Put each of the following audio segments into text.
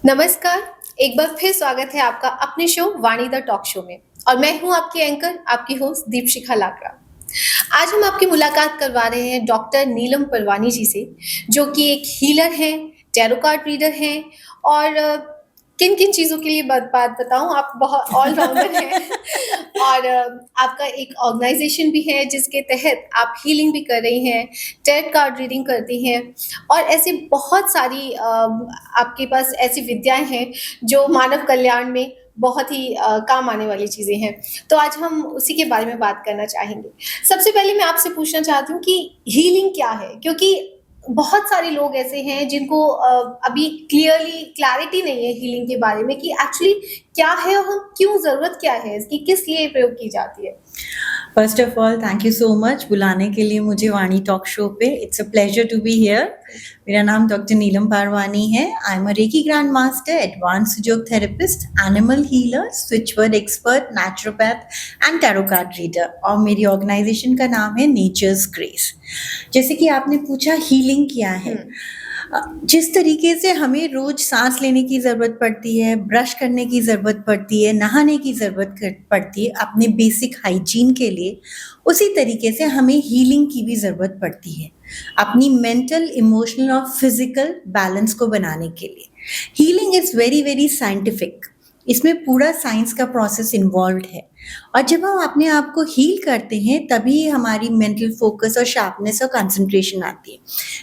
नमस्कार, एक बार फिर स्वागत है आपका अपने show Vani the talk show में और मैं हूँ आपकी एंकर, आपकी होस्ट दीपशिखा लाकड़ा। आज हम आपकी मुलाकात करवा रहे हैं डॉक्टर नीलम परवानी जी से, जो कि एक हीलर हैं, टैरो कार्ड रीडर हैं और किन-किन चीज़ों के लिए बात बताऊँ, आप बहुत ऑल-राउंडर हैं और आपका एक ऑर्गनाइज़ेशन भी है जिसके तहत आप हीलिंग भी कर रही हैं, टैरो कार्ड रीडिंग करती हैं और ऐसी बहुत सारी आपके पास ऐसी विद्याएँ हैं जो मानव कल्याण में बहुत ही काम आने वाली चीज़ें हैं। तो आज हम उसी के बारे में बात करना चाहेंगे। सबसे पहले मैं आपसे पूछना चाहती हूँ कि हीलिंग क्या है? क्योंकि बहुत सारे लोग ऐसे हैं जिनको अभी क्लैरिटी नहीं है हीलिंग के बारे में कि एक्चुअली क्या है और हम क्यों ज़रूरत क्या है इसकी, किस लिए प्रयोग की जाती है? First of all thank you so much बुलाने के लिए मुझे वाणी टॉक शो पे। It's a pleasure to be here. मेरा नाम डॉक्टर नीलम पारवानी है। I am a reiki grand master, advanced yoga therapist, animal healer, switch word expert, naturopath and tarot card reader और मेरी ऑर्गेनाइजेशन का नाम है नेचर्स ग्रेस। जैसे कि आपने पूछा हीलिंग क्या है, जिस तरीके से हमें रोज सांस लेने की ज़रूरत पड़ती है, ब्रश करने की ज़रूरत पड़ती है, नहाने की ज़रूरत पड़ती है अपने बेसिक हाइजीन के लिए, उसी तरीके से हमें हीलिंग की भी ज़रूरत पड़ती है अपनी मेंटल, इमोशनल और फिजिकल बैलेंस को बनाने के लिए। Healing is very very scientific. इसमें पूरा साइंस का प्रोसेस इन्वॉल्व है और जब हम अपने आप को हील करते हैं तभी हमारी मेंटल फोकस और शार्पनेस और कंसंट्रेशन आती है।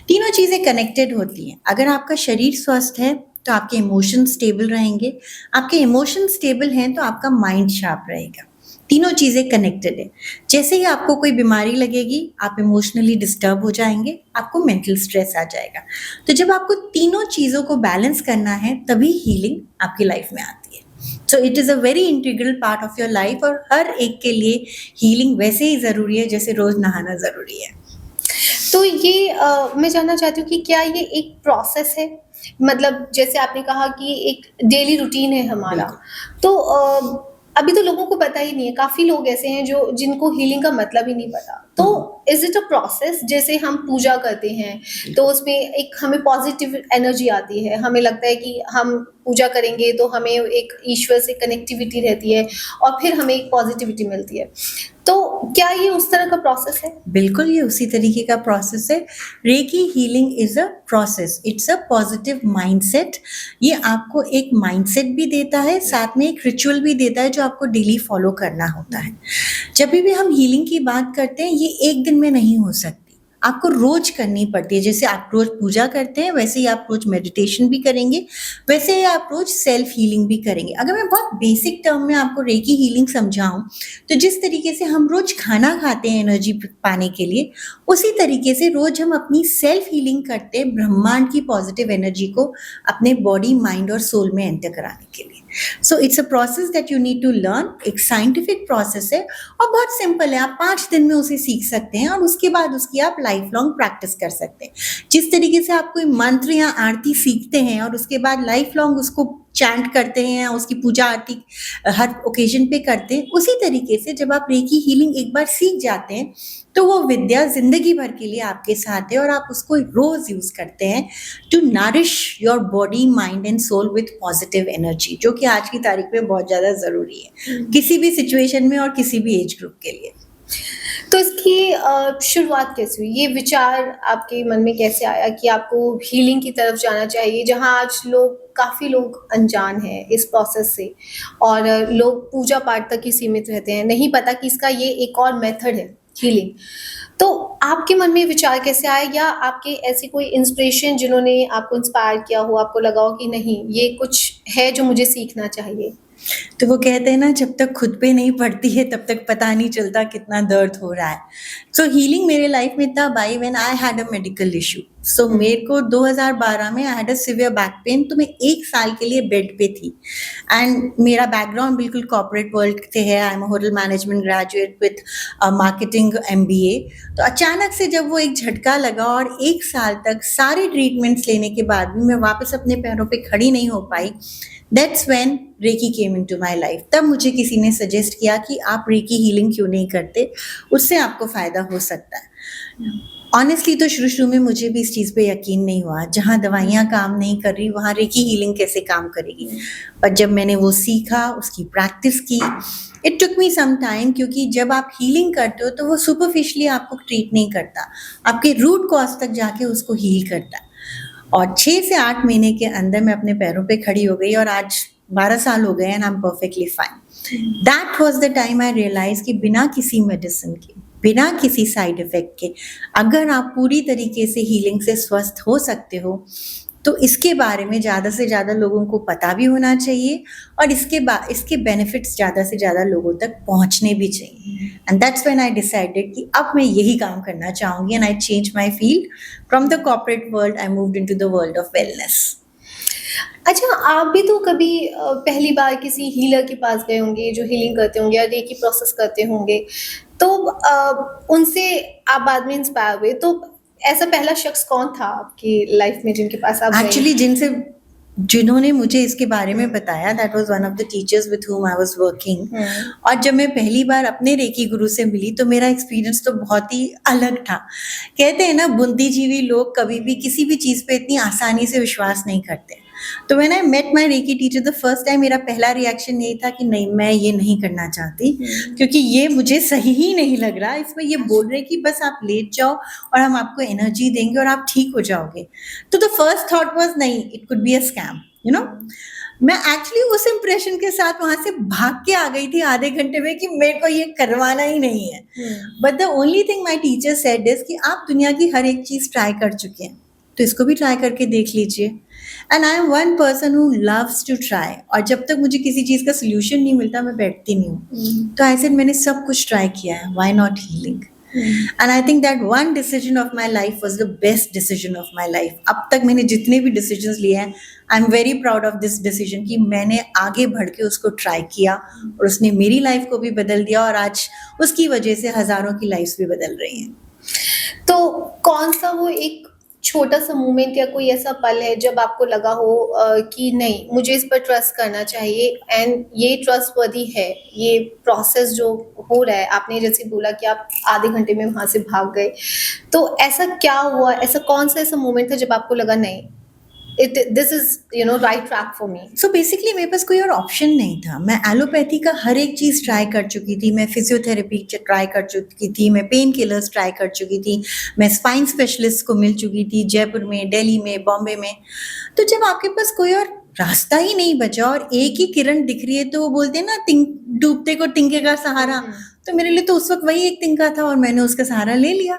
तीनों चीज़ें कनेक्टेड होती हैं। अगर आपका शरीर स्वस्थ है तो आपके इमोशन स्टेबल रहेंगे, आपके इमोशन स्टेबल हैं तो आपका माइंड शार्प रहेगा। तीनों चीज़ें कनेक्टेड है। जैसे ही आपको कोई बीमारी लगेगी आप इमोशनली डिस्टर्ब हो जाएंगे, आपको मेंटल स्ट्रेस आ जाएगा। तो जब आपको तीनों चीज़ों को बैलेंस करना है तभी हीलिंग आपकी लाइफ में आती है। So it is a very integral part of your life और हर एक के लिए हीलिंग वैसे ही ज़रूरी है जैसे रोज़ नहाना ज़रूरी है। तो ये मैं जानना चाहती हूँ कि क्या ये एक प्रोसेस है? मतलब जैसे आपने कहा कि एक डेली रूटीन है हमारा, बिल्कुल। तो अभी तो लोगों को पता ही नहीं है, काफ़ी लोग ऐसे हैं जो जिनको हीलिंग का मतलब ही नहीं पता। तो इज़ इट अ प्रोसेस? जैसे हम पूजा करते हैं, तो उसमें एक हमें पॉज़िटिव एनर्जी आती है, हमें लगता है कि हम पूजा करेंगे तो हमें एक ईश्वर से कनेक्टिविटी रहती है और फिर हमें एक पॉज़िटिविटी मिलती है। तो क्या ये उस तरह का प्रोसेस है? बिल्कुल, ये उसी तरीके का प्रोसेस है। Recce healing is a process, it's a positive mindset. ये आपको एक माइंडसेट भी देता है, साथ में एक रिचुअल भी देता है जो आपको डेली फॉलो करना होता है। जब भी हम हीलिंग की बात करते हैं ये एक दिन में नहीं हो सकती, आपको रोज करनी पड़ती है। जैसे आप रोज पूजा करते हैं वैसे ही आप रोज मेडिटेशन भी करेंगे, वैसे ही आप रोज सेल्फ हीलिंग भी करेंगे। अगर मैं बहुत बेसिक टर्म में आपको रेकी हीलिंग समझाऊं तो जिस तरीके से हम रोज खाना खाते हैं एनर्जी पाने के लिए, उसी तरीके से रोज हम अपनी सेल्फ हीलिंग करते हैं ब्रह्मांड की पॉजिटिव एनर्जी को अपने बॉडी, माइंड और सोल में एंटर कराने के लिए। So it's a process that you need to learn. एक साइंटिफिक प्रोसेस है और बहुत सिंपल है। आप 5 दिन में उसे सीख सकते हैं और उसके बाद उसकी आप लाइफ लॉन्ग प्रैक्टिस कर सकते हैं। जिस तरीके से आप कोई मंत्र या आरती सीखते हैं और उसके बाद लाइफ लॉन्ग उसको चैंट करते हैं या उसकी पूजा आरती हर ओकेजन पे करते हैं, उसी तरीके से जब आप रेकी हीलिंग एक बार सीख जाते हैं तो वो विद्या जिंदगी भर के लिए आपके साथ है और आप उसको रोज यूज करते हैं to nourish your body, mind and soul with positive energy, जो कि आज की तारीख में बहुत ज़्यादा ज़रूरी है किसी भी सिचुएशन में और किसी भी एज ग्रुप के लिए। तो इसकी शुरुआत कैसे हुई? ये विचार आपके मन में कैसे आया कि आपको हीलिंग की तरफ जाना चाहिए, जहाँ आज काफ़ी लोग अनजान हैं इस प्रोसेस से और लोग पूजा-पाठ तक ही सीमित रहते हैं, नहीं पता कि इसका ये एक और मेथड है हीलिंग। तो आपके मन में विचार कैसे आया या आपके ऐसी कोई इंस्पिरेशन जिन्होंने आपको इंस्पायर किया हो, आपको लगा हो कि नहीं, ये कुछ है जो मुझे सीखना चाहिए? तो वो कहते हैं ना, जब तक खुद पे नहीं पड़ती है तब तक पता नहीं चलता कितना दर्द हो रहा है। सो हीलिंग मेरे लाइफ में तब आई when I had a medical issue. So मेरे को 2012 में I had a severe back pain, तो मैं 1 साल के लिए बेड पे थी एंड मेरा बैकग्राउंड बिल्कुल कॉर्पोरेट वर्ल्ड से है। I am a hotel management graduate with marketing MBA। तो अचानक से जब वो एक झटका लगा और 1 साल तक सारे ट्रीटमेंट्स लेने के बाद भी मैं वापस अपने पैरों पे खड़ी नहीं हो पाई, that's when reiki came into my life. तब मुझे किसी ने सजेस्ट किया कि आप रेकी हीलिंग क्यों नहीं करते, उससे आपको फ़ायदा हो सकता है। ऑनेस्टली तो शुरू-शुरू में मुझे भी इस चीज़ पे यकीन नहीं हुआ। जहाँ दवाइयाँ काम नहीं कर रही, वहाँ रेकी हीलिंग कैसे काम करेगी? पर जब मैंने वो सीखा, उसकी प्रैक्टिस की, it took me some time, क्योंकि जब आप हीलिंग करते हो तो वो सुपरफिशियली आपको ट्रीट नहीं करता, आपके रूट कॉज़ तक जाके उसको हील करता है। और 6 से 8 महीने के अंदर मैं अपने पैरों पे खड़ी हो गई और आज 12 साल हो गए and I am perfectly fine. That was the time I realise कि बिना किसी मेडिसिन के, बिना किसी साइड इफ़ेक्ट के, अगर आप पूरी तरीके से हीलिंग से स्वस्थ हो सकते हो, तो इसके बारे में ज़्यादा से ज़्यादा लोगों को पता भी होना चाहिए और इसके बेनिफिट्स ज़्यादा से ज़्यादा लोगों तक पहुँचने भी चाहिए। And that's when I decided कि अब मैं यही काम करना चाहूँगी and I change my field from the corporate world, I moved into the world of wellness. अच्छा, आप भी तो कभी पहली बार किसी हीलर के पास गए होंगे जो हीलिंग करते होंगे या रेकी प्रोसेस करते होंगे, तो उनसे आप बाद में इंस्पायर हुए, तो ऐसा पहला शख्स कौन था आपकी लाइफ में जिनके पास आप गए? एक्चुअली जिन्होंने मुझे इसके बारे में बताया, that was one of the teachers with whom I was working. और जब मैं पहली बार अपने रेकी गुरु से मिली तो मेरा एक्सपीरियंस तो बहुत ही अलग था। कहते हैं ना, बुद्धिजीवी लोग कभी भी किसी भी चीज़ पे इतनी आसानी से विश्वास नहीं करते। तो when I met my reiki teacher the first time, मेरा पहला रिएक्शन यही था कि नहीं, मैं ये नहीं करना चाहती, क्योंकि ये मुझे सही ही नहीं लग रहा। इसमें ये बोल रहे कि बस आप लेट जाओ और हम आपको एनर्जी देंगे और आप ठीक हो जाओगे। तो द फर्स्ट थॉट वाज नहीं, it could be a scam, you know. मैं एक्चुअली उस इंप्रेशन के साथ वहां से भाग के आ गई थी आधे घंटे में कि मेरे को ये करवाना ही नहीं है। But the only thing my teacher said is कि आप दुनिया की हर एक चीज ट्राई कर चुके हैं, तो इसको भी ट्राई करके देख लीजिए। And I am one person who loves to try, और जब तक मुझे किसी चीज का सोल्यूशन नहीं मिलता मैं बैठती नहीं हूँ। तो आई सेड मैंने सब कुछ ट्राई किया है, why not healing? And I think that one decision of my life was the best decision of my life. अब तक मैंने जितने भी डिसीजन लिए हैं, I am very proud of this decision कि मैंने आगे बढ़ के उसको ट्राई किया और उसने मेरी लाइफ को भी बदल दिया और आज उसकी वजह से हजारों की लाइफ भी बदल रही हैं। तो कौन सा वो एक छोटा सा मोमेंट या कोई ऐसा पल है जब आपको लगा हो कि नहीं, मुझे इस पर ट्रस्ट करना चाहिए एंड ये ट्रस्टवर्दी है, ये प्रोसेस जो हो रहा है? आपने जैसे बोला कि आप आधे घंटे में वहां से भाग गए, तो ऐसा क्या हुआ, ऐसा कौन सा ऐसा मोमेंट था जब आपको लगा नहीं, this is right track for me? So basically मेरे पास कोई और ऑप्शन नहीं था। मैं एलोपैथी का हर एक चीज़ ट्राई कर चुकी थी, मैं फिजियोथेरेपी ट्राई कर चुकी थी, मैं पेन किलर्स ट्राई कर चुकी थी, मैं स्पाइन स्पेशलिस्ट को मिल चुकी थी जयपुर में, दिल्ली में, बॉम्बे में। तो जब आपके पास कोई और रास्ता ही नहीं बचा और एक ही किरण दिख रही है, तो वो बोलते हैं ना, डूबते को तिनके का सहारा। तो मेरे लिए तो उस वक्त वही एक तिनका था और मैंने उसका सहारा ले लिया।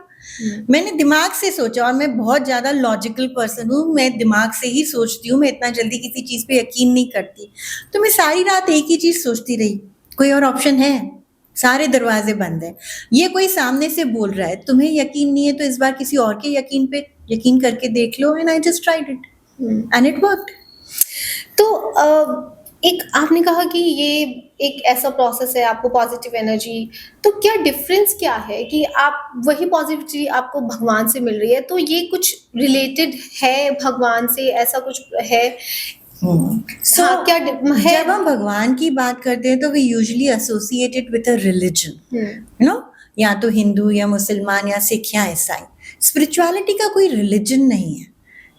मैंने दिमाग से सोचा, और मैं बहुत ज्यादा लॉजिकल पर्सन हूँ, मैं दिमाग से ही सोचती हूँ, मैं इतना जल्दी किसी चीज पे यकीन नहीं करती। तो मैं सारी रात एक ही चीज सोचती रही, कोई और ऑप्शन है? सारे दरवाजे बंद हैं। ये कोई सामने से बोल रहा है, तुम्हें यकीन नहीं है तो इस बार किसी और के यकीन पे यकीन करके देख लो। And I just tried it and it worked. तो एक आपने कहा कि ये एक ऐसा प्रोसेस है, आपको पॉजिटिव एनर्जी, तो क्या डिफरेंस क्या है कि आप वही पॉजिटिविटी आपको भगवान से मिल रही है, तो ये कुछ रिलेटेड है भगवान से, ऐसा कुछ है? हाँ, क्या है? जब हम भगवान की बात करते हैं तो we usually associated with a religion, you know, या तो हिंदू या मुसलमान या सिख या ईसाई। स्पिरिचुअलिटी का कोई रिलीजन नहीं है।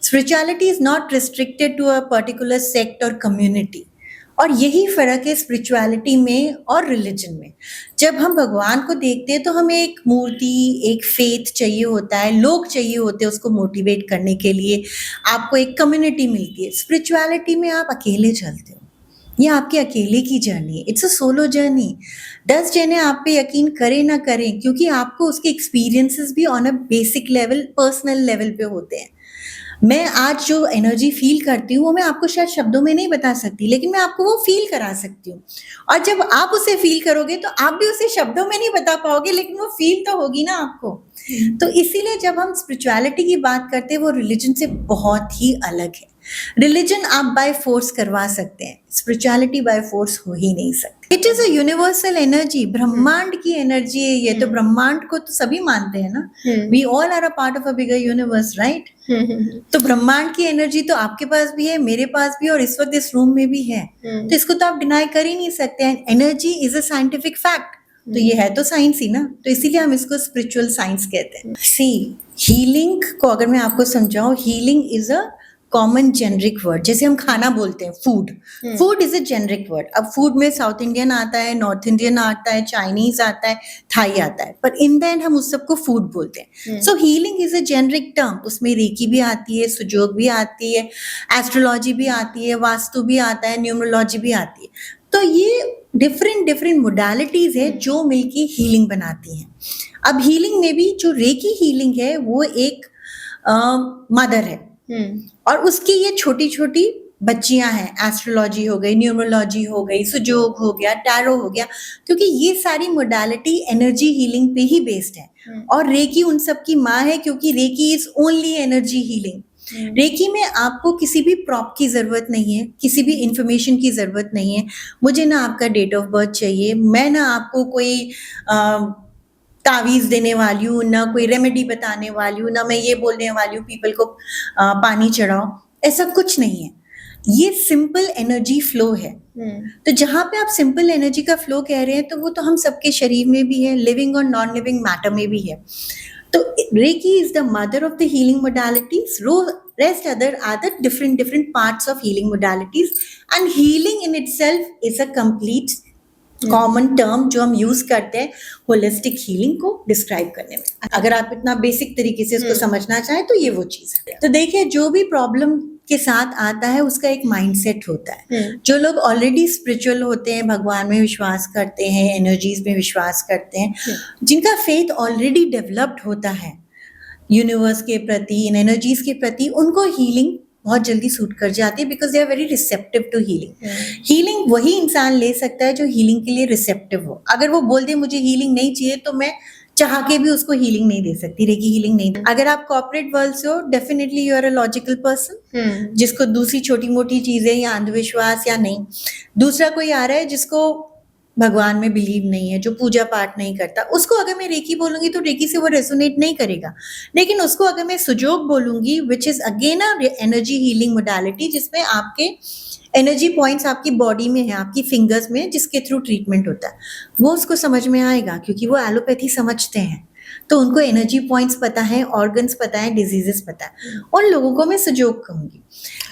Spirituality is not restricted to a particular sect और कम्युनिटी। और यही फर्क है स्पिरिचुअलिटी में और रिलीजन में। जब हम भगवान को देखते हैं तो हमें एक मूर्ति, एक फेथ चाहिए होता है, लोग चाहिए होते हैं उसको मोटिवेट करने के लिए, आपको एक कम्युनिटी मिलती है। स्पिरिचुअलिटी में आप अकेले चलते हो, ये आपके अकेले की जर्नी है, इट्स अ सोलो जर्नी। 10 जने आप पे यकीन करें ना करें, क्योंकि आपको उसके एक्सपीरियंसेस भी on a basic level, personal level पे होते हैं। मैं आज जो एनर्जी फील करती हूँ वो मैं आपको शायद शब्दों में नहीं बता सकती, लेकिन मैं आपको वो फील करा सकती हूँ। और जब आप उसे फील करोगे तो आप भी उसे शब्दों में नहीं बता पाओगे, लेकिन वो फील तो होगी ना आपको। तो इसीलिए जब हम स्पिरिचुअलिटी की बात करते हैं वो रिलीजन से बहुत ही अलग है। रिलीजन आप बाय फोर्स करवा सकते हैं, स्पिरिचुअलिटी बाय फोर्स हो ही नहीं सकती। It is a universal energy, ब्रह्मांड की एनर्जी है ये। तो ब्रह्मांड को तो सभी मानते हैं ना, we all are a part of a bigger universe, right? तो ब्रह्मांड की एनर्जी तो आपके पास भी है, मेरे पास भी, और इस वक्त इस रूम में भी है। तो इसको तो आप डिनाई कर ही नहीं सकते हैं। Energy is a scientific fact. तो ये है तो साइंस ही ना, तो इसीलिए हम इसको स्पिरिचुअल साइंस कहते हैं। सी, हीलिंग को अगर मैं आपको समझाऊं, healing is a common generic word. जैसे हम खाना बोलते हैं, food, food is a generic word. अब फूड में साउथ इंडियन आता है, नॉर्थ इंडियन आता है, चाइनीज आता है, थाई आता है, पर इन द एंड हम उस सबको फूड बोलते हैं। सो healing is a generic term. उसमें रेकी भी आती है, सुजोग भी आती है, एस्ट्रोलॉजी भी आती है, वास्तु भी आता है, न्यूमरोलॉजी भी आती है। तो ये डिफरेंट डिफरेंट मोडालिटीज है जो मिलके हीलिंग बनाती हैं। अब हीलिंग में भी जो रेकी हीलिंग है वो एक मदर है, और उसकी ये छोटी छोटी बच्चियां हैं। एस्ट्रोलॉजी हो गई, न्यूमरोलॉजी हो गई, सुजोग हो गया, टैरो हो गया, क्योंकि ये सारी मोडालिटी एनर्जी हीलिंग पे ही बेस्ड है। और रेकी उन सब की माँ है, क्योंकि reiki is only energy healing. Reiki में आपको किसी भी प्रॉप की जरूरत नहीं है, किसी भी इंफॉर्मेशन की जरूरत नहीं है। मुझे ना आपका डेट ऑफ बर्थ चाहिए, मैं ना आपको कोई तावीज देने वाली हूँ, ना कोई रेमेडी बताने वाली हूँ, ना मैं ये बोलने वाली हूँ पीपल को पानी चढ़ाओ। ऐसा कुछ नहीं है, ये सिंपल एनर्जी फ्लो है। तो जहां पे आप सिंपल एनर्जी का फ्लो कह रहे हैं, तो वो तो हम सबके शरीर में भी है, लिविंग और नॉन लिविंग मैटर में भी है। तो reiki is the mother of the healing modalities. Rest other are the different parts of healing modalities, and healing in itself is a complete common term जो हम यूज करते हैं holistic healing को describe करने में। अगर आप इतना बेसिक तरीके से इसको समझना चाहें तो ये वो चीज है। तो देखिए, जो भी प्रॉब्लम के साथ आता है उसका एक माइंडसेट होता है। जो लोग ऑलरेडी स्पिरिचुअल होते हैं, भगवान में विश्वास करते हैं, एनर्जीज में विश्वास करते हैं, जिनका फेथ ऑलरेडी डेवलप्ड होता है यूनिवर्स के प्रति, इन एनर्जीज के प्रति, उनको हीलिंग बहुत जल्दी सूट कर जाती है, because they are very receptive to healing. Healing वही इंसान ले सकता है जो हीलिंग के लिए रिसेप्टिव हो। अगर वो बोल दे मुझे हीलिंग नहीं चाहिए, तो मैं चाह के भी उसको हीलिंग नहीं दे सकती, रेकी हीलिंग नहीं। अगर आप कॉर्पोरेट वर्ल्ड से हो, definitely you are a logical person, जिसको दूसरी छोटी मोटी चीजें या अंधविश्वास या नहीं। दूसरा कोई आ रहा है जिसको भगवान में बिलीव नहीं है, जो पूजा पाठ नहीं करता, उसको अगर मैं रेकी बोलूंगी तो रेकी से वो रेजोनेट नहीं करेगा। लेकिन उसको अगर मैं सुजोग बोलूंगी, which is again a energy healing modality, जिसमें आपके एनर्जी पॉइंट्स आपकी बॉडी में है, आपकी फिंगर्स में, जिसके थ्रू ट्रीटमेंट होता है, वो उसको समझ में आएगा, क्योंकि वो एलोपैथी समझते हैं। तो उनको एनर्जी पॉइंट्स पता है, ऑर्गन्स पता है, डिजीजेस पता है। उन लोगों को मैं सुजोग कहूंगी।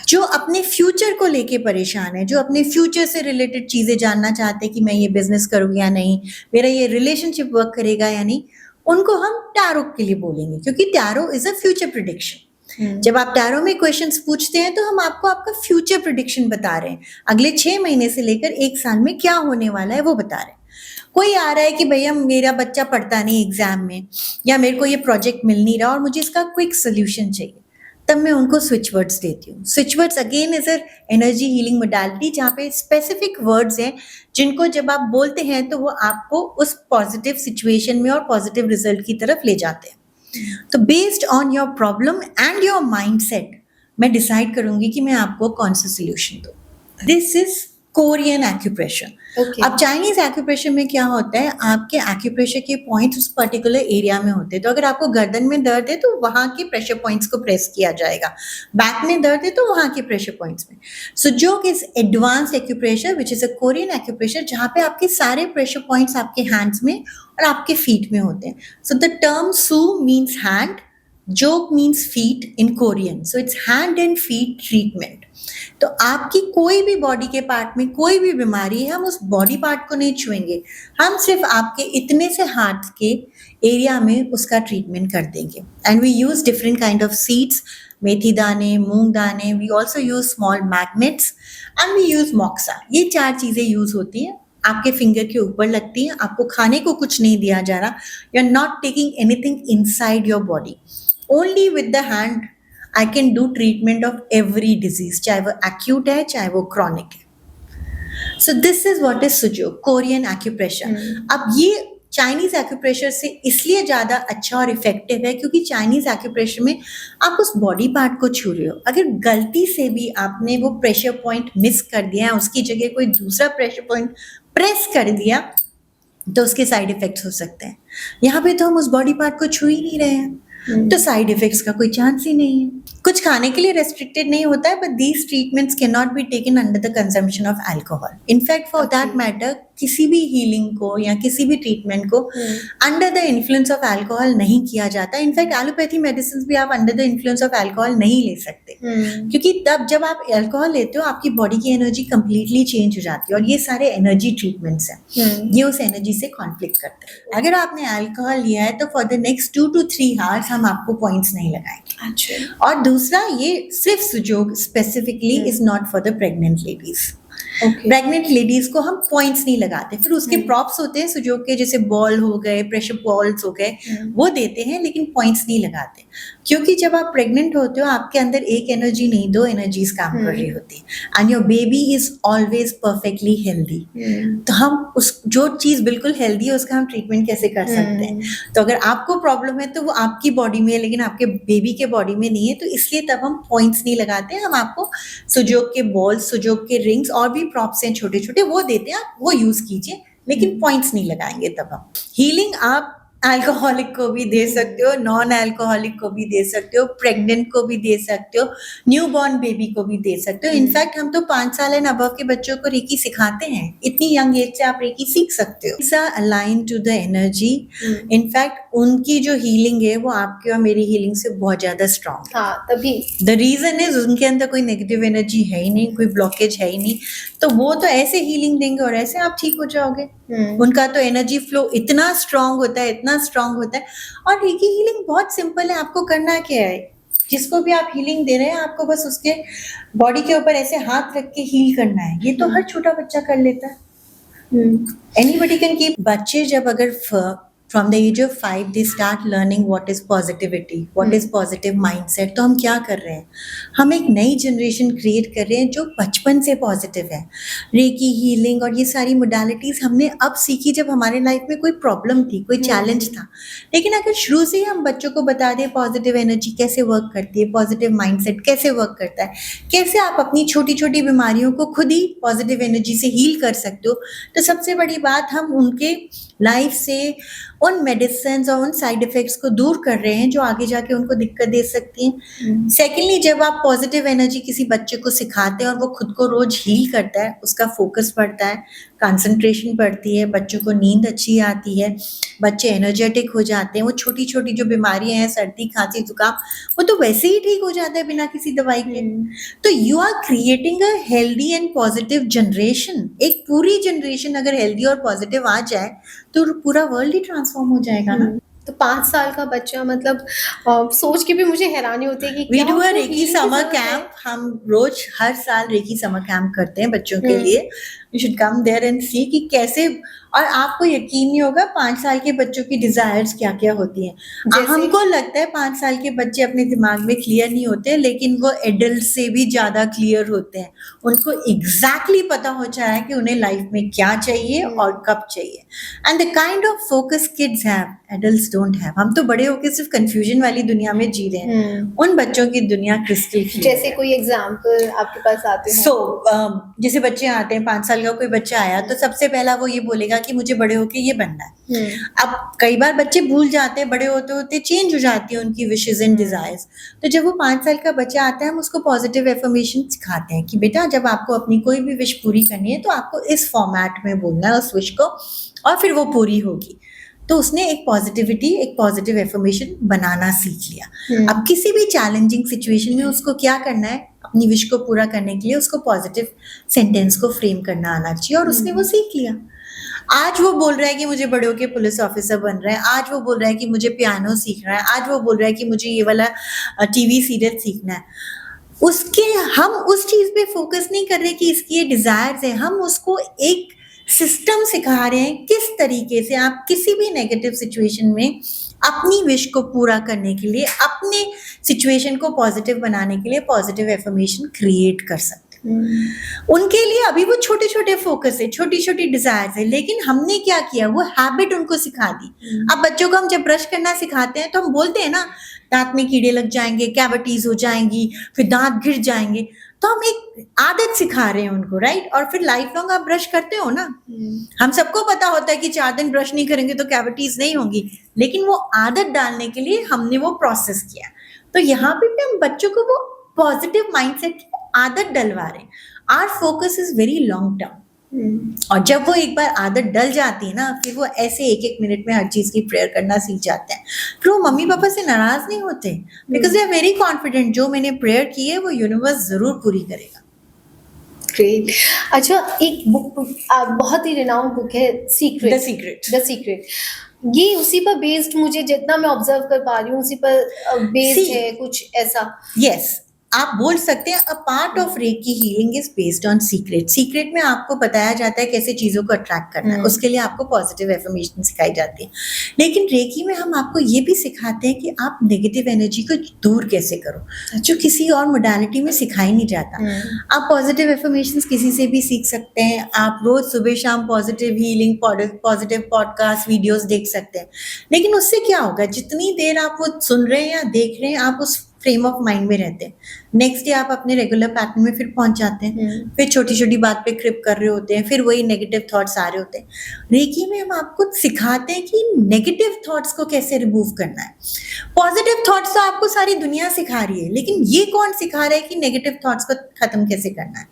जो अपने फ्यूचर को लेके परेशान है, जो अपने फ्यूचर से रिलेटेड चीजें जानना चाहते हैं कि मैं ये बिजनेस करूँ या नहीं, मेरा ये रिलेशनशिप वर्क करेगा या नहीं, उनको हम टैरो के लिए बोलेंगे, क्योंकि tarot is a future prediction. जब आप टैरो में क्वेश्चंस पूछते हैं तो हम आपको आपका फ्यूचर प्रेडिक्शन बता रहे हैं, अगले 6 महीने से लेकर 1 साल में क्या होने वाला है वो बता रहे हैं। कोई आ रहा है कि भैया मेरा बच्चा पढ़ता नहीं एग्जाम में, या मेरे को ये प्रोजेक्ट मिल नहीं रहा और मुझे इसका क्विक सोल्यूशन चाहिए, तब मैं उनको स्विच वर्ड्स देती हूँ। Switch words again is a energy healing modality, जहाँ पे स्पेसिफिक वर्ड्स हैं जिनको जब आप बोलते हैं तो वो आपको उस पॉजिटिव सिचुएशन में और पॉजिटिव रिजल्ट की तरफ ले जाते हैं। तो based on your problem and your mindset, मैं डिसाइड करूंगी कि मैं आपको कौन सा सोल्यूशन दूँ। This is Korean acupressure. अब चाइनीज एक्यूप्रेशर में क्या होता है, आपके एक्यूप्रेशर के पॉइंट्स उस पर्टिकुलर एरिया में होते हैं। तो अगर आपको गर्दन में दर्द है तो वहां के प्रेशर पॉइंट्स को प्रेस किया जाएगा, बैक में दर्द है तो वहां के प्रेशर पॉइंट्स में। सुजोग is advanced acupressure which is a Korean acupressure, जहाँ पे आपके सारे प्रेशर पॉइंट्स आपके हैंड्स में और आपके फीट में होते हैं। So the term su means hand, jog means feet in Korean, so it's hand and feet treatment. तो आपकी कोई भी बॉडी के पार्ट में कोई भी बीमारी है, हम उस बॉडी पार्ट को नहीं छुएंगे, हम सिर्फ आपके इतने से हाथ के एरिया में उसका ट्रीटमेंट कर देंगे। And we use different kind of seeds, मेथी दाने, मूंग दाने, we also use small magnets and we use moxa. ये 4 चीजें यूज होती हैं, आपके फिंगर के ऊपर लगती है, आपको खाने को कुछ नहीं दिया जा रहा, you are not taking anything inside your body, only with the hand I can do treatment of every disease, चाहे वो एक्यूट है चाहे वो क्रॉनिक है। So this is what is sujok, Korean acupressure. अब ये चाइनीज एक्यूप्रेशर से इसलिए ज्यादा अच्छा और इफेक्टिव है क्योंकि चाइनीज एक्यूप्रेशर में आप उस बॉडी पार्ट को छू रहे हो। अगर गलती से भी आपने वो प्रेशर पॉइंट मिस कर दिया, उसकी जगह कोई दूसरा प्रेशर पॉइंट प्रेस कर दिया, तो उसके साइड इफेक्ट्स हो सकते हैं। यहाँ पे तो हम उस बॉडी पार्ट को छू ही नहीं रहे हैं, तो साइड इफेक्ट्स का कोई चांस ही नहीं है। कुछ खाने के लिए रेस्ट्रिक्टेड नहीं होता है, but these treatments can not be taken under the consumption of alcohol. In fact for that matter किसी भी हीलिंग को या किसी भी ट्रीटमेंट को under the influence of alcohol नहीं किया जाता। इनफैक्ट एलोपैथी मेडिसिन भी आप under the influence of alcohol नहीं ले सकते, क्योंकि तब जब आप अल्कोहल लेते हो आपकी बॉडी की एनर्जी कंप्लीटली चेंज हो जाती है, और ये सारे एनर्जी ट्रीटमेंट्स हैं, ये उस एनर्जी से कॉन्फ्लिक्ट करते हैं। अगर आपने अल्कोहल लिया है तो for the next 2 to 3 hours हम आपको पॉइंट्स नहीं लगाएंगे। अच्छा। और दूसरा, ये सिर्फ sujok specifically is not for the pregnant ladies. Pregnant ladies को हम पॉइंट्स नहीं लगाते। फिर उसके प्रॉप्स होते हैं सुजोग के, जैसे बॉल हो गए, प्रेशर बॉल्स हो गए, वो देते हैं, लेकिन पॉइंट्स नहीं लगाते, क्योंकि जब आप प्रेग्नेंट होते हो आपके अंदर एक एनर्जी नहीं, 2 एनर्जीज काम कर रही होती है, and your baby is always perfectly healthy. तो हम उस जो चीज बिल्कुल हेल्दी है उसका हम ट्रीटमेंट कैसे कर सकते हैं? तो अगर आपको प्रॉब्लम है तो वो आपकी बॉडी में है, लेकिन आपके बेबी के बॉडी में नहीं है, तो इसलिए तब हम पॉइंट्स नहीं लगाते। हम आपको सुजोग के बॉल्स, सुजोग के रिंग्स और भी प्रॉप्स हैं छोटे छोटे, वो देते हैं, आप वो यूज कीजिए, लेकिन पॉइंट्स नहीं लगाएंगे। तब हम हीलिंग आप अल्कोहलिक को भी दे सकते हो, नॉन अल्कोहलिक को भी दे सकते हो, प्रेग्नेंट को भी दे सकते हो, न्यू बॉर्न बेबी को भी दे सकते हो। इनफैक्ट हम तो 5 साल एंड अबव के बच्चों को रेकी सिखाते हैं। इतनी यंग एज से आप रेकी सीख सकते हो। It's align to the energy. In fact उनकी जो हीलिंग है वो आपकी और मेरी हीलिंग से बहुत ज्यादा स्ट्रॉन्ग। हाँ, तभी द रीजन इज उनके अंदर कोई नेगेटिव एनर्जी है ही नहीं, कोई ब्लॉकेज है ही नहीं, तो वो तो ऐसे हीलिंग देंगे और ऐसे आप ठीक हो जाओगे। उनका तो एनर्जी फ्लो इतना स्ट्रांग होता है, इतना स्ट्रांग होता है। और रेकी हीलिंग बहुत सिंपल है। आपको करना क्या है, जिसको भी आप हीलिंग दे रहे हैं आपको बस उसके बॉडी के ऊपर ऐसे हाथ रख के हील करना है। ये तो हर छोटा बच्चा कर लेता है। Anybody can keep. बच्चे जब अगर from the age of 5 they start learning what is positivity, what is positive mindset. तो हम क्या कर रहे हैं, हम एक नई जनरेशन क्रिएट कर रहे हैं जो बचपन से पॉजिटिव है। रेकी हीलिंग और ये सारी मोडालिटीज हमने अब सीखी जब हमारे लाइफ में कोई प्रॉब्लम थी, कोई चैलेंज था। लेकिन अगर शुरू से ही हम बच्चों को बता दें पॉजिटिव एनर्जी कैसे वर्क करती है, पॉजिटिव माइंडसेट कैसे वर्क करता है, कैसे आप अपनी छोटी छोटी बीमारियों को खुद ही पॉजिटिव एनर्जी से हील कर सकते हो, तो सबसे बड़ी बात हम उनके लाइफ से उन मेडिसिन और उन साइड इफेक्ट्स को दूर कर रहे हैं जो आगे जाके उनको दिक्कत दे सकती हैं। सेकेंडली, जब आप पॉजिटिव एनर्जी किसी बच्चे को सिखाते हैं और वो खुद को रोज हील करता है, उसका फोकस बढ़ता है, कंसंट्रेशन बढ़ती है, बच्चों को नींद अच्छी आती है, बच्चे एनर्जेटिक हो जाते हैं। वो छोटी छोटी जो बीमारियां हैं, सर्दी खांसी जुकाम, वो तो वैसे ही ठीक हो जाता है बिना किसी दवाई के। तो you are creating a healthy and positive generation. एक पूरी जनरेशन अगर हेल्दी और पॉजिटिव आ जाए तो पूरा वर्ल्ड ही ट्रांसफॉर्म हो जाएगा ना। तो 5 साल का बच्चा, मतलब सोच के भी मुझे हैरानी होती है कि वी क्या डू अ उसको रेकी healing की समर जरूरत है? कैंप। हम रोज हर साल रेकी समर कैंप करते हैं बच्चों के लिए। You should come there and see कि कैसे, और आपको यकीन नहीं होगा 5 साल के बच्चों की डिजायर्स क्या क्या होती हैं। जैसे? हमको लगता है 5 साल के बच्चे अपने दिमाग में क्लियर नहीं होते, लेकिन वो एडल्ट से भी ज्यादा क्लियर होते हैं। उनको एग्जैक्टली पता हो जाए है कि उन्हें लाइफ में क्या चाहिए और कब चाहिए। And the kind of focus kids have, adults don't have. हम तो बड़े होकर सिर्फ कंफ्यूजन वाली दुनिया में जी रहे हैं, उन बच्चों की दुनिया क्रिस्टल क्लियर। जैसे कोई एग्जाम्पल आपके पास आते हैं? जैसे बच्चे आते हैं, 5 साल का कोई बच्चा आया तो सबसे पहला वो ये बोलेगा कि मुझे बड़े होके ये बनना है। अब कई बार बच्चे भूल जाते हैं, बड़े होते होते चेंज हो जाती है उनकी विशेस एंड डिजायर्स। तो जब वो 5 साल का बच्चा आता है हम उसको पॉजिटिव एफर्मेशन सिखाते हैं कि बेटा जब आपको अपनी कोई भी विश पूरी करनी है तो आपको इस फॉर्मेट में बोलना है उस विश को, और फिर वो पूरी होगी। तो उसने एक पॉजिटिविटी, एक पॉजिटिव एफर्मेशन बनाना सीख लिया। अब किसी भी चैलेंजिंग सिचुएशन में उसको क्या करना है, अपनी विश को पूरा करने के लिए उसको पॉजिटिव सेंटेंस को फ्रेम करना आना चाहिए, और उसने वो सीख लिया। आज वो बोल रहा है कि मुझे बड़े होके पुलिस ऑफिसर बन रहा है, आज वो बोल रहा है कि मुझे पियानो सीख रहा है, आज वो बोल रहा है कि मुझे ये वाला टीवी सीरियल सीखना है। उसके हम उस चीज पे फोकस नहीं कर रहे कि इसकी ये डिजायर्स है, हम उसको एक सिस्टम सिखा रहे हैं किस तरीके से आप किसी भी नेगेटिव सिचुएशन में अपनी विश को पूरा करने के लिए, अपने सिचुएशन को पॉजिटिव बनाने के लिए पॉजिटिव एफर्मेशन क्रिएट कर सकते हैं। उनके लिए अभी वो छोटे छोटे फोकस है, छोटी छोटी डिजायर्स है, लेकिन हमने क्या किया, वो हैबिट उनको सिखा दी। अब बच्चों को हम जब ब्रश करना सिखाते हैं तो हम बोलते हैं ना दांत में कीड़े लग जाएंगे, कैविटीज हो जाएंगी, फिर दांत गिर जाएंगे, तो हम एक आदत सिखा रहे हैं उनको, राइट। और फिर लाइफ लॉन्ग आप ब्रश करते हो ना। हम सबको पता होता है कि 4 दिन ब्रश नहीं करेंगे तो कैविटीज नहीं होंगी, लेकिन वो आदत डालने के लिए हमने वो प्रोसेस किया। तो यहाँ पे हम बच्चों को वो पॉजिटिव माइंडसेट की आदत डलवा रहे हैं। Our focus is very long term. और जब वो एक बार आदत डल जाती है ना, फिर वो ऐसे एक एक मिनट में हर चीज की प्रेयर करना सीख जाते हैं। फिर वो मम्मी पापा से नाराज नहीं होते, because they are very confident, जो मैंने प्रेयर की है वो यूनिवर्स जरूर पूरी करेगा। ग्रेट। अच्छा, एक बुक बहुत ही रिनाउंड बुक है, secret. The secret. The secret, ये उसी पर बेस्ड, मुझे जितना मैं ऑब्जर्व कर पा रही हूँ उसी पर बेस्ड है कुछ ऐसा। यस, आप बोल सकते हैं अ part of recce healing is based on secret. Secret में आपको बताया जाता है कैसे चीजों को अट्रैक्ट करना है, उसके लिए आपको पॉजिटिव एफर्मेशन सिखाई जाती है। लेकिन रेकी में हम आपको ये भी सिखाते हैं कि आप नेगेटिव एनर्जी को दूर कैसे करो, जो किसी और मोडालिटी में सिखाई नहीं जाता। आप पॉजिटिव एफर्मेशन किसी से भी सीख सकते हैं, आप रोज सुबह शाम positive healing positive podcast videos देख सकते हैं। लेकिन उससे क्या होगा, जितनी देर आप वो सुन रहे हैं या देख रहे हैं, आप उस फ्रेम ऑफ माइंड में रहते हैं। नेक्स्ट डे आप अपने रेगुलर पैटर्न में फिर पहुंच जाते हैं, फिर छोटी छोटी बात पे क्रिप कर रहे होते हैं, फिर वही नेगेटिव थॉट्स आ रहे होते हैं। रेकी में हम आपको सिखाते हैं कि नेगेटिव थॉट्स को कैसे रिमूव करना है। पॉजिटिव थॉट्स तो आपको सारी दुनिया सिखा रही है, लेकिन ये कौन सिखा रहा है कि नेगेटिव थॉट्स को खत्म कैसे करना है।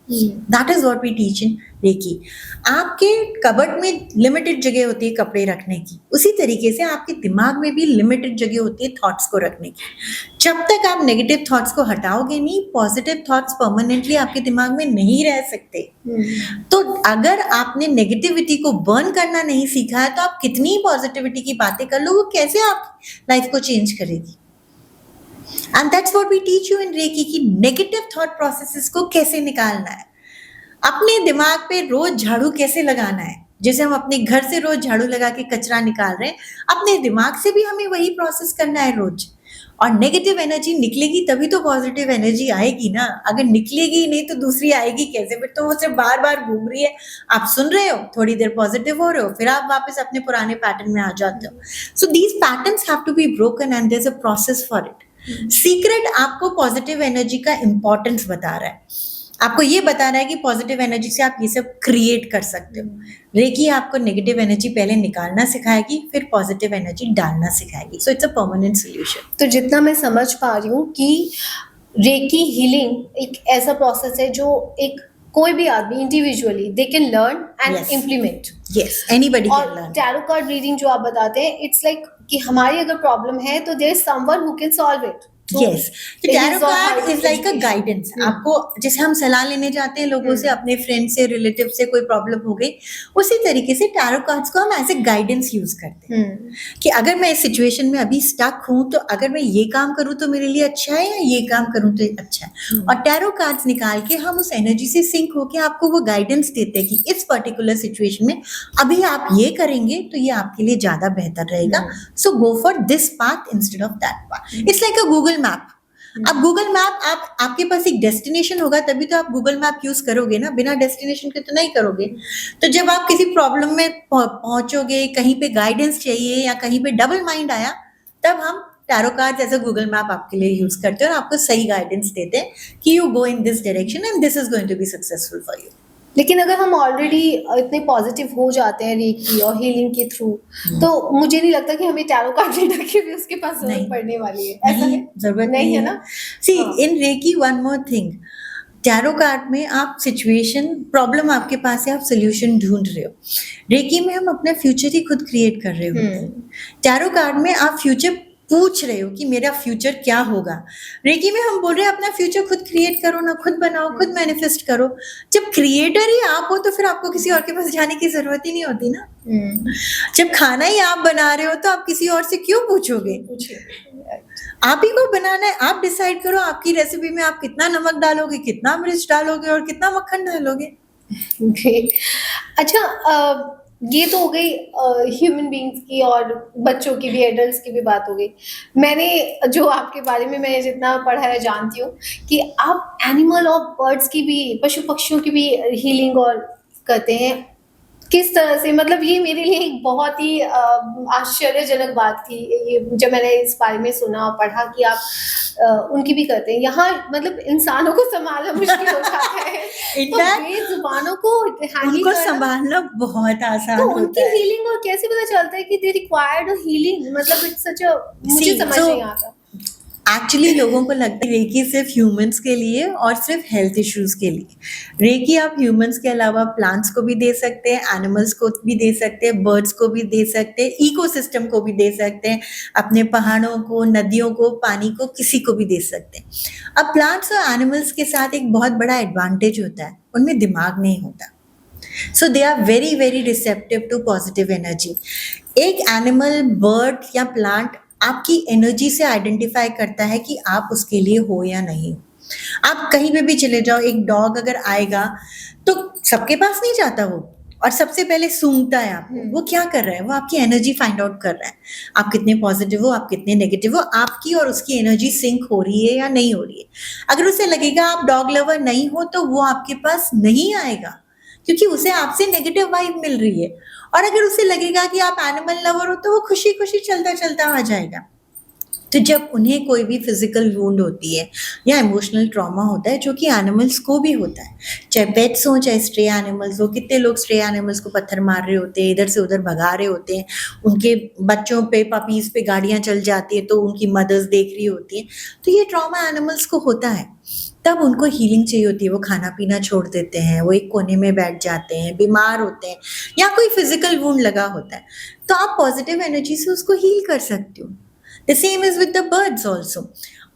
That is what we teach in reiki. आपके कबर्ड में लिमिटेड जगह होती है कपड़े रखने की, उसी तरीके से आपके दिमाग में भी लिमिटेड जगह होती है थॉट्स को रखने की। जब तक आप नेगेटिव थॉट्स को हटाओगे नहीं, पॉजिटिव थॉट्स परमानेंटली आपके दिमाग में नहीं रह सकते। तो अगर आपने नेगेटिविटी को बर्न करना नहीं सीखा है, तो आप कितनी पॉजिटिविटी की बातें कर लो, वो कैसे आप लाइफ को चेंज करेगी। And that's what we teach you in reiki कि नेगेटिव थॉट प्रोसेसेस को कैसे निकालना है, अपने दिमाग पे रोज झाड़ू कैसे लगाना है। जैसे हम अपने घर से रोज झाड़ू लगा के कचरा निकाल रहे हैं, अपने दिमाग से भी हमें वही प्रोसेस करना है रोज। और नेगेटिव एनर्जी निकलेगी तभी तो पॉजिटिव एनर्जी आएगी ना। अगर निकलेगी नहीं तो दूसरी आएगी कैसे? फिर तो वो सिर्फ बार बार घूम रही है। आप सुन रहे हो, थोड़ी देर पॉजिटिव हो रहे हो, फिर आप वापस अपने पुराने पैटर्न में आ जाते हो। So these patterns have to be broken and there is a process for it. Secret आपको पॉजिटिव एनर्जी का इंपॉर्टेंस बता रहा है, आपको ये बता रहा है कि पॉजिटिव एनर्जी से आप ये सब क्रिएट कर सकते हो। रेकी आपको नेगेटिव एनर्जी पहले निकालना सिखाएगी, फिर पॉजिटिव एनर्जी डालना सिखाएगी। So it's a permanent solution. तो जितना मैं समझ पा रही हूँ कि रेकी हीलिंग एक ऐसा प्रोसेस है जो एक कोई भी आदमी individually they can learn and implement. Yes, anybody can और लर्न। टैरो कार्ड रीडिंग जो आप बताते हैं, इट्स लाइक कि हमारी अगर प्रॉब्लम है तो there is someone who can solve it. Yes, tarot card is like a guidance. आपको जैसे हम सलाह लेने जाते हैं लोगों से, अपने फ्रेंड से, रिलेटिव से, कोई प्रॉब्लम हो गई, उसी तरीके से टैरो कार्ड्स को हम एज ए गाइडेंस यूज करते हैं कि अगर मैं इस सिचुएशन में अभी स्टक हूं, तो अगर मैं ये काम करूं तो मेरे लिए अच्छा है, या ये काम करूं तो अच्छा है। और टैरो कार्ड्स निकाल के हम उस एनर्जी से सिंक होके आपको वो गाइडेंस देते हैं कि इस पर्टिकुलर सिचुएशन में अभी आप ये करेंगे तो ये आपके लिए ज्यादा बेहतर रहेगा। So go for this path instead of that path. It's like a Google map. अब गूगल मैप, आपके पास एक डेस्टिनेशन होगा तभी तो आप गूगल मैप यूज करोगे ना, बिना डेस्टिनेशन के तो नहीं करोगे। तो जब आप किसी प्रॉब्लम में पहुंचोगे, कहीं पे गाइडेंस चाहिए या कहीं पे डबल माइंड आया, तब हम tarot card as a Google map आपके लिए यूज करते हैं और आपको सही गाइडेंस देते हैं कि you go in this direction and this is going to be successful for you. लेकिन अगर हम ऑलरेडी इतने पॉजिटिव हो जाते हैं रेकी और हीलिंग के थ्रू, तो मुझे नहीं लगता कि हमें टैरो कार्ड रीडर की भी उसके पास जरूरत पड़ने वाली है। ऐसा है? जरूरत नहीं है ना। See in reiki one more thing, tarot card में आप सिचुएशन, प्रॉब्लम आपके पास है, आप सोल्यूशन ढूंढ रहे हो। रेकी में हम अपना फ्यूचर ही खुद क्रिएट कर रहे होते हैं। टैरो कार्ड में आप फ्यूचर पूछ रहे हो कि मेरा फ्यूचर क्या होगा। रेकी में हम बोल रहे हैं अपना फ्यूचर खुद क्रिएट करो ना, खुद बनाओ, खुद मैनिफेस्ट करो। जब क्रिएटर ही आप हो तो फिर आपको किसी और के पास जाने की जरूरत ही नहीं होती ना। जब खाना ही आप बना रहे हो तो आप किसी और से क्यों पूछोगे? आप ही को बनाना है, आप डिसाइड करो आपकी रेसिपी में आप कितना नमक डालोगे, कितना मिर्च डालोगे और कितना मक्खन डालोगे। अच्छा, ये तो हो गई ह्यूमन बींग्स की और बच्चों की भी, एडल्ट्स की भी बात हो गई। मैंने जो आपके बारे में मैं जितना पढ़ा है जानती हूँ कि आप एनिमल और बर्ड्स की भी, पशु पक्षियों की भी हीलिंग और करते हैं। किस तरह से? मतलब ये मेरे लिए एक बहुत ही आश्चर्यजनक बात थी ये, जब मैंने इस बारे में सुना और पढ़ा कि आप उनकी भी करते हैं। यहाँ मतलब इंसानों को संभालना मुश्किल हो जाता है, तो बेजुबानों को उनको संभालना बहुत आसान तो होता है। उनकी हीलिंग और कैसे पता चलता है कि दे रिक्वायर्ड अ हीलिंग? मतलब इट्स सच अ, मुझे समझ नहीं आता। एक्चुअली लोगों को लगता है रेकी सिर्फ ह्यूमंस के लिए और सिर्फ हेल्थ इश्यूज के लिए। रेकी आप ह्यूमंस के अलावा प्लांट्स को भी दे सकते हैं, एनिमल्स को भी दे सकते हैं, बर्ड्स को भी दे सकते हैं, इकोसिस्टम को भी दे सकते हैं, अपने पहाड़ों को, नदियों को, पानी को, किसी को भी दे सकते हैं। अब प्लांट्स और एनिमल्स के साथ एक बहुत बड़ा एडवांटेज होता है, उनमें दिमाग नहीं होता। So they are very very receptive to positive energy. एक एनिमल, बर्ड या प्लांट आपकी एनर्जी से आइडेंटिफाई करता है कि आप उसके लिए हो या नहीं। आप कहीं पे भी चले जाओ, एक डॉग अगर आएगा तो सबके पास नहीं जाता वो, और सबसे पहले सूंघता है आपको। वो क्या कर रहा है? वो आपकी एनर्जी फाइंड आउट कर रहा है, आप कितने पॉजिटिव हो, आप कितने नेगेटिव हो, आपकी और उसकी एनर्जी सिंक हो रही है या नहीं हो रही है। अगर उसे लगेगा आप डॉग लवर नहीं हो तो वो आपके पास नहीं आएगा, क्योंकि उसे आपसे नेगेटिव वाइब मिल रही है। और अगर उसे लगेगा कि आप एनिमल लवर हो तो वो खुशी खुशी चलता चलता आ जाएगा। तो जब उन्हें कोई भी फिजिकल वुंड होती है या इमोशनल ट्रॉमा होता है, जो कि एनिमल्स को भी होता है, चाहे पेट्स हो चाहे स्ट्रे एनिमल्स हो, कितने लोग स्ट्रे एनिमल्स को पत्थर मार रहे होते हैं, इधर से उधर भगा रहे होते हैं, उनके बच्चों पे, पपीज पे गाड़ियां चल जाती है तो उनकी मदर्स देख रही होती है। तो ये ट्रॉमा एनिमल्स को होता है, तब उनको हीलिंग चाहिए होती है। वो खाना पीना छोड़ देते हैं, वो एक कोने में बैठ जाते हैं, बीमार होते हैं, या कोई फिजिकल वुंड लगा होता है, तो आप पॉजिटिव एनर्जी से उसको हील कर सकते हो। The same is with the birds also.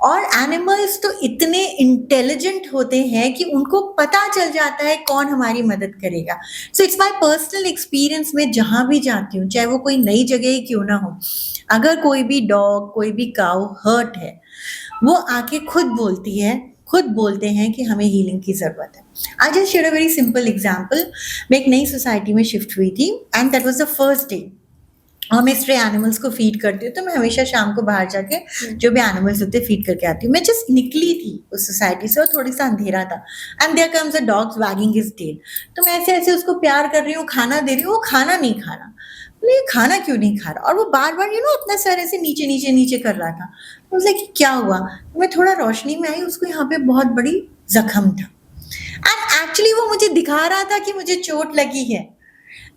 और एनिमल्स तो इतने इंटेलिजेंट होते हैं कि उनको पता चल जाता है कौन हमारी मदद करेगा। So it's my personal experience, में जहां भी जाती हूँ, चाहे वो कोई नई जगह ही क्यों ना हो, अगर कोई भी डॉग, कोई भी काऊ हर्ट है, वो आके खुद बोलते हैं कि हमें हीलिंग की जरूरत है। I just share a very simple example. मैं एक नई सोसाइटी में शिफ्ट हुई थी and that was the first day. और मैं स्ट्रे एनिमल्स को फीड करती हूँ, तो मैं हमेशा शाम को बाहर जाके जो भी एनिमल्स होते हैं फीड करके आती हूँ। मैं जस्ट निकली थी उस सोसाइटी से और थोड़ी सा अंधेरा था, and there comes a dog wagging his tail. तो मैं ऐसे ऐसे उसको प्यार कर रही हूँ, खाना दे रही हूँ, वो खाना नहीं खा रहा। बोले, ये खाना क्यों नहीं खा रहा? और वो बार बार अपना सर ऐसे नीचे नीचे नीचे कर रहा था। तो लाइक क्या हुआ? मैं थोड़ा रोशनी में आई, उसको यहाँ पे बहुत बड़ी जख्म था, एंड एक्चुअली वो मुझे दिखा रहा था कि मुझे चोट लगी है।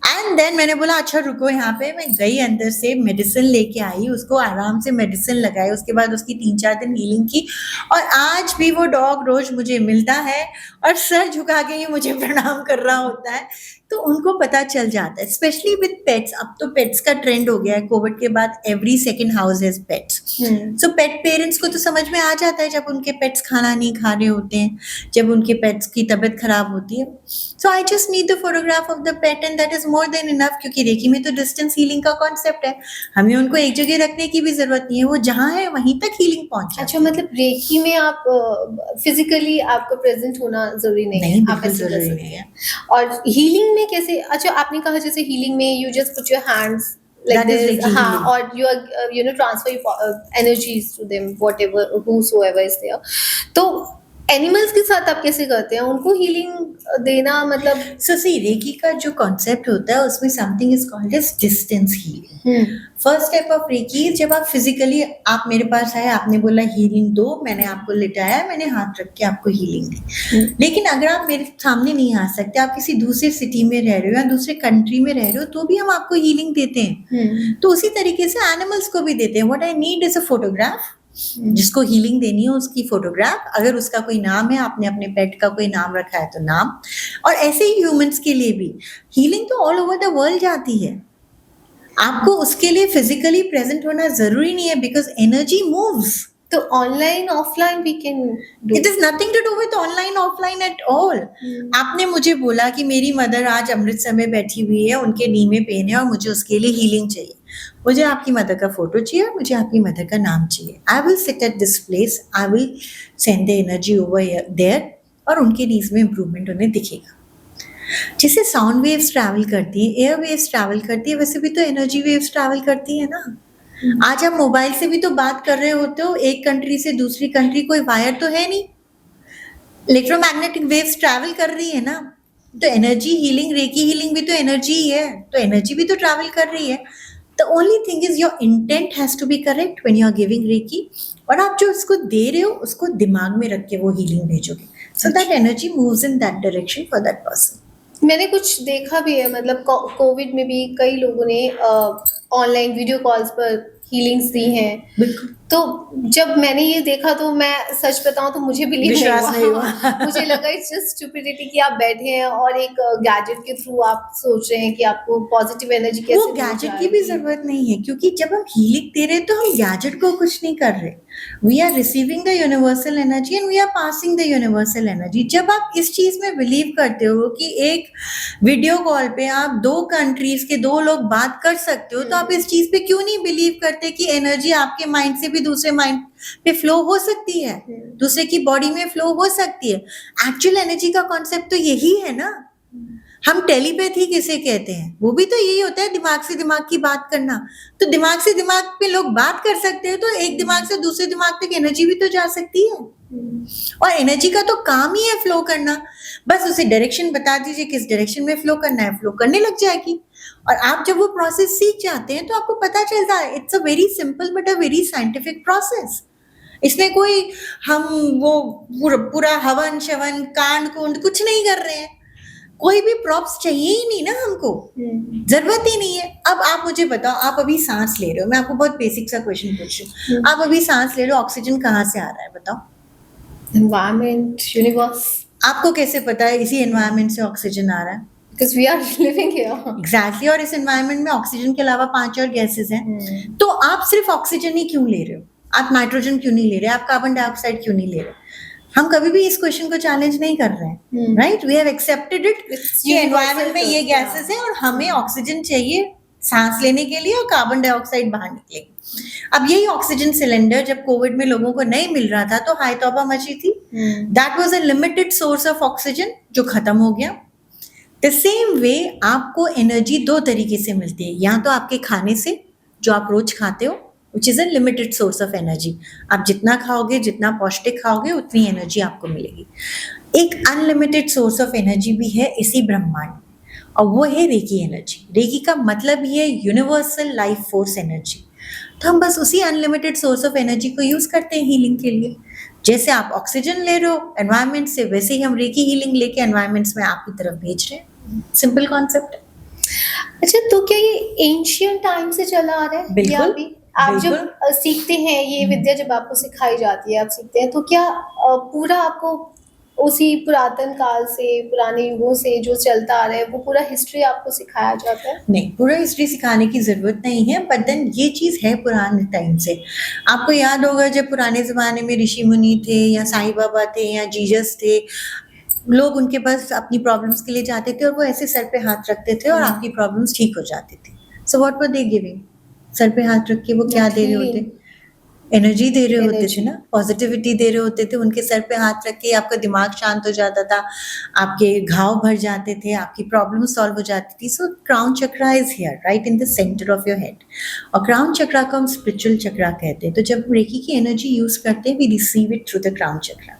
एंड देन मैंने बोला अच्छा रुको यहाँ पे। मैं गई अंदर से, मेडिसिन लेके आई, उसको आराम से मेडिसिन लगाई, उसके बाद उसकी 3-4 दिन हीलिंग की। और आज भी वो डॉग रोज मुझे मिलता है और सर झुका के ही मुझे प्रणाम कर रहा होता है। तो उनको पता चल जाता है, स्पेशली विद पेट्स। अब तो पेट्स का ट्रेंड हो गया है, कोविड के बाद every second house has pets. So pet parents को तो समझ में आ जाता है जब उनके पेट्स खाना नहीं खा रहे होते हैं, जब उनके पेट्स की तबीयत खराब होती है। So I just need the photograph of the pet and that is more than enough, क्योंकि रेकी में तो डिस्टेंस हीलिंग का कॉन्सेप्ट है। हमें उनको एक जगह रखने की भी जरूरत नहीं है, वो जहाँ है वहीं तक हीलिंग पहुंच जाती अच्छा, मतलब रेकी में आप फिजिकली आपको प्रेजेंट होना जरूरी नहीं है, आप बिल्कुल ऐसे कर जरूरी सकते नहीं हैं। है। और हीलिंग में कैसे? अच्छा, आपने कहा जैसे हीलिंग में you just put your hands like That is this, Reiki हाँ, healing. और you are transfer your energies to them, whatever, whosoever is there. तो एनिमल्स के साथ आप कैसे करते हैं उनको हीलिंग देना? मतलब सो सी, रेकी का जो कॉन्सेप्ट होता है उसमें something is called as distance healing. First step of reiki, जब आप फिजिकली, आप मेरे पास आए, आपने बोला हीलिंग दो, मैंने आपको लिटाया, मैंने हाथ रख के आपको हीलिंग दी। लेकिन अगर आप मेरे सामने नहीं आ सकते, आप किसी दूसरे सिटी में रह रहे हो या दूसरे कंट्री में रह रहे हो, तो भी हम आपको हीलिंग देते हैं। तो उसी तरीके से एनिमल्स को भी देते हैं। What I need is a photograph. जिसको हीलिंग देनी है उसकी फोटोग्राफ, अगर उसका कोई नाम है, आपने अपने पेट का कोई नाम रखा है तो नाम। और ऐसे ही ह्यूमंस के लिए भी हीलिंग तो ऑल ओवर द वर्ल्ड जाती है। आपको उसके लिए फिजिकली प्रेजेंट होना जरूरी नहीं है, बिकॉज एनर्जी मूव्स। तो online offline we can do. It is nothing to do with online offline at all. आपने मुझे बोला कि मेरी मदर आज अमृतसर में बैठी हुई है, उनके नी में पेन है और मुझे उसके लिए हीलिंग चाहिए। मुझे आपकी मदर का फोटो चाहिए और मुझे आपकी मदर का नाम चाहिए। I will sit at this place, I will send the energy over there, और उनके नीज में इंप्रूवमेंट उन्हें दिखेगा। जैसे साउंड वेव्स ट्रैवल करती है, एयर वेव्स ट्रैवल करती है, वैसे भी तो एनर्जी वेव्स ट्रैवल करती है ना। आज आप मोबाइल से भी तो बात कर रहे होते हो, एक कंट्री से दूसरी कंट्री, कोई वायर तो है नहीं, इलेक्ट्रोमैग्नेटिक वेव्स ट्रैवल कर रही है ना। तो एनर्जी हीलिंग, रेकी हीलिंग भी तो एनर्जी ही है, तो एनर्जी भी तो ट्रैवल कर रही है। The only thing is your intent has to be correct when you are giving reiki, और आप जो उसको दे रहे हो उसको दिमाग में रख के वो हीलिंग भेजोगे, so that energy moves in that direction for that person. मैंने कुछ देखा भी है, मतलब कोविड में भी कई लोगों ने ऑनलाइन वीडियो कॉल्स पर हीलिंग्स दी हैं। बिल्कुल। तो जब मैंने ये देखा तो मैं सच बताऊं तो मुझे बिलीव नहीं विश्वास नहीं हुआ। हुआ। मुझे लगा इट्स जस्ट स्टुपिडिटी कि आप बैठे हैं और एक गैजेट के थ्रू आप सोच रहे हैं कि आपको पॉजिटिव एनर्जी कैसे वो मिल गैजेट की भी जाएगी। जरूरत नहीं है, क्योंकि जब हम हीलिंग दे रहे हैं तो हम गैजेट को कुछ नहीं कर रहे। We are receiving the universal energy and we are passing the universal energy. जब आप इस चीज में बिलीव करते हो कि एक वीडियो कॉल पे आप 2 कंट्रीज के 2 लोग बात कर सकते हो, तो आप इस चीज पे क्यों नहीं बिलीव करते कि एनर्जी आपके माइंड से भी दूसरे माइंड पे फ्लो हो सकती है, दूसरे की बॉडी में फ्लो हो सकती है। एक्चुअल एनर्जी का कॉन्सेप्ट तो यही है ना। हम टेलीपैथी किसे कहते हैं, वो भी तो यही होता है, दिमाग से दिमाग की बात करना। तो दिमाग से दिमाग पे लोग बात कर सकते हैं, तो एक दिमाग से दूसरे दिमाग तक एनर्जी भी तो जा सकती है। और एनर्जी का तो काम ही है फ्लो करना। बस उसे डायरेक्शन बता दीजिए किस डायरेक्शन में फ्लो करना है, फ्लो करने लग जाएगी। और आप जब वो प्रोसेस सीख जाते हैं तो आपको पता चलता है it's a very simple but a very scientific process. इसमें कोई हम वो पूरा हवन शवन कांड कुंड कुछ नहीं कर रहे हैं। कोई भी प्रॉप्स चाहिए ही नहीं ना हमको, जरूरत ही नहीं है। अब आप मुझे बताओ, आप अभी सांस ले रहे हो, मैं आपको बहुत बेसिक सा क्वेश्चन पूछ रही हूँ। आप अभी सांस ले रहे हो, ऑक्सीजन कहाँ से आ रहा है बताओ? एनवायरनमेंट, यूनिवर्स, आपको कैसे पता है इसी एनवायरनमेंट से ऑक्सीजन आ रहा है? Because we are living here. Exactly. और इस एनवायरनमेंट में ऑक्सीजन के अलावा 5 और गैसेस हैं। तो आप सिर्फ ऑक्सीजन ही क्यों ले रहे हो? आप नाइट्रोजन क्यों नहीं ले रहे? आप कार्बन डाइऑक्साइड क्यों नहीं ले रहे? हम कभी भी इस क्वेश्चन को चैलेंज नहीं कर रहे हैं, right? We have accepted it कि एनवायरनमेंट में ये गैसेस हैं और हमें ऑक्सीजन चाहिए सांस लेने के लिए और कार्बन डाइऑक्साइड बाहर निकलेगी। अब यही ऑक्सीजन सिलेंडर जब कोविड में लोगों को नहीं मिल रहा था तो हाय तौबा मची थी। That was a limited source of oxygen जो खत्म हो गया। द सेम वे आपको एनर्जी 2 तरीके से मिलती है, या तो आपके खाने से जो आप रोज खाते हो, विच is a limited source of energy. आप जितना खाओगे, जितना पौष्टिक खाओगे, उतनी एनर्जी आपको मिलेगी। एक अनलिमिटेड सोर्स ऑफ एनर्जी भी है इसी ब्रह्मांड में, और वो है रेकी एनर्जी। रेकी का मतलब ही है यूनिवर्सल लाइफ फोर्स एनर्जी। तो हम बस उसी अनलिमिटेड सोर्स ऑफ एनर्जी को यूज करते हैं हीलिंग के लिए। जैसे आप ऑक्सीजन ले रहे हो एनवायरनमेंट से, वैसे ही हम रेकी हीलिंग लेके एनवायरनमेंट्स में आपकी तरफ भेज रहे हैं। सिंपल कॉन्सेप्ट है। अच्छा, तो क्या ये एंशियंट टाइम से चला आ रहा है? बिल्कुल, या अभी आप जब बिल्कुल। सीखते हैं ये विद्या, जब आपको सिखाई जाती है, आप सीखते हैं, तो क्या पूरा आपको उसी पुरातन काल से, पुराने युगों से जो चलता आ रहा है, वो पूरा हिस्ट्री आपको सिखाया जाता है? नहीं, पूरा हिस्ट्री सिखाने की जरूरत नहीं है, बट देन ये चीज है पुराने टाइम से। आपको याद होगा जब पुराने जमाने में ऋषि मुनि थे या साईं बाबा थे या जीसस थे, लोग उनके पास अपनी प्रॉब्लम्स के लिए जाते थे और वो ऐसे सर पे हाथ रखते थे और आपकी प्रॉब्लम्स ठीक हो जाती थी। So what were they giving? Sir पे हाथ रख के वो क्या दे रहे होते? एनर्जी दे रहे होते थे ना, पॉजिटिविटी दे रहे होते थे। उनके सर पे हाथ रख के आपका दिमाग शांत हो जाता था, आपके घाव भर जाते थे, आपकी प्रॉब्लम सॉल्व हो जाती थी। So crown chakra is here, right in the center of your head. और क्राउन चक्रा को हम स्पिरिचुअल चक्रा कहते हैं। तो जब हम रेकी की एनर्जी यूज करते हैं, we receive it through the crown chakra.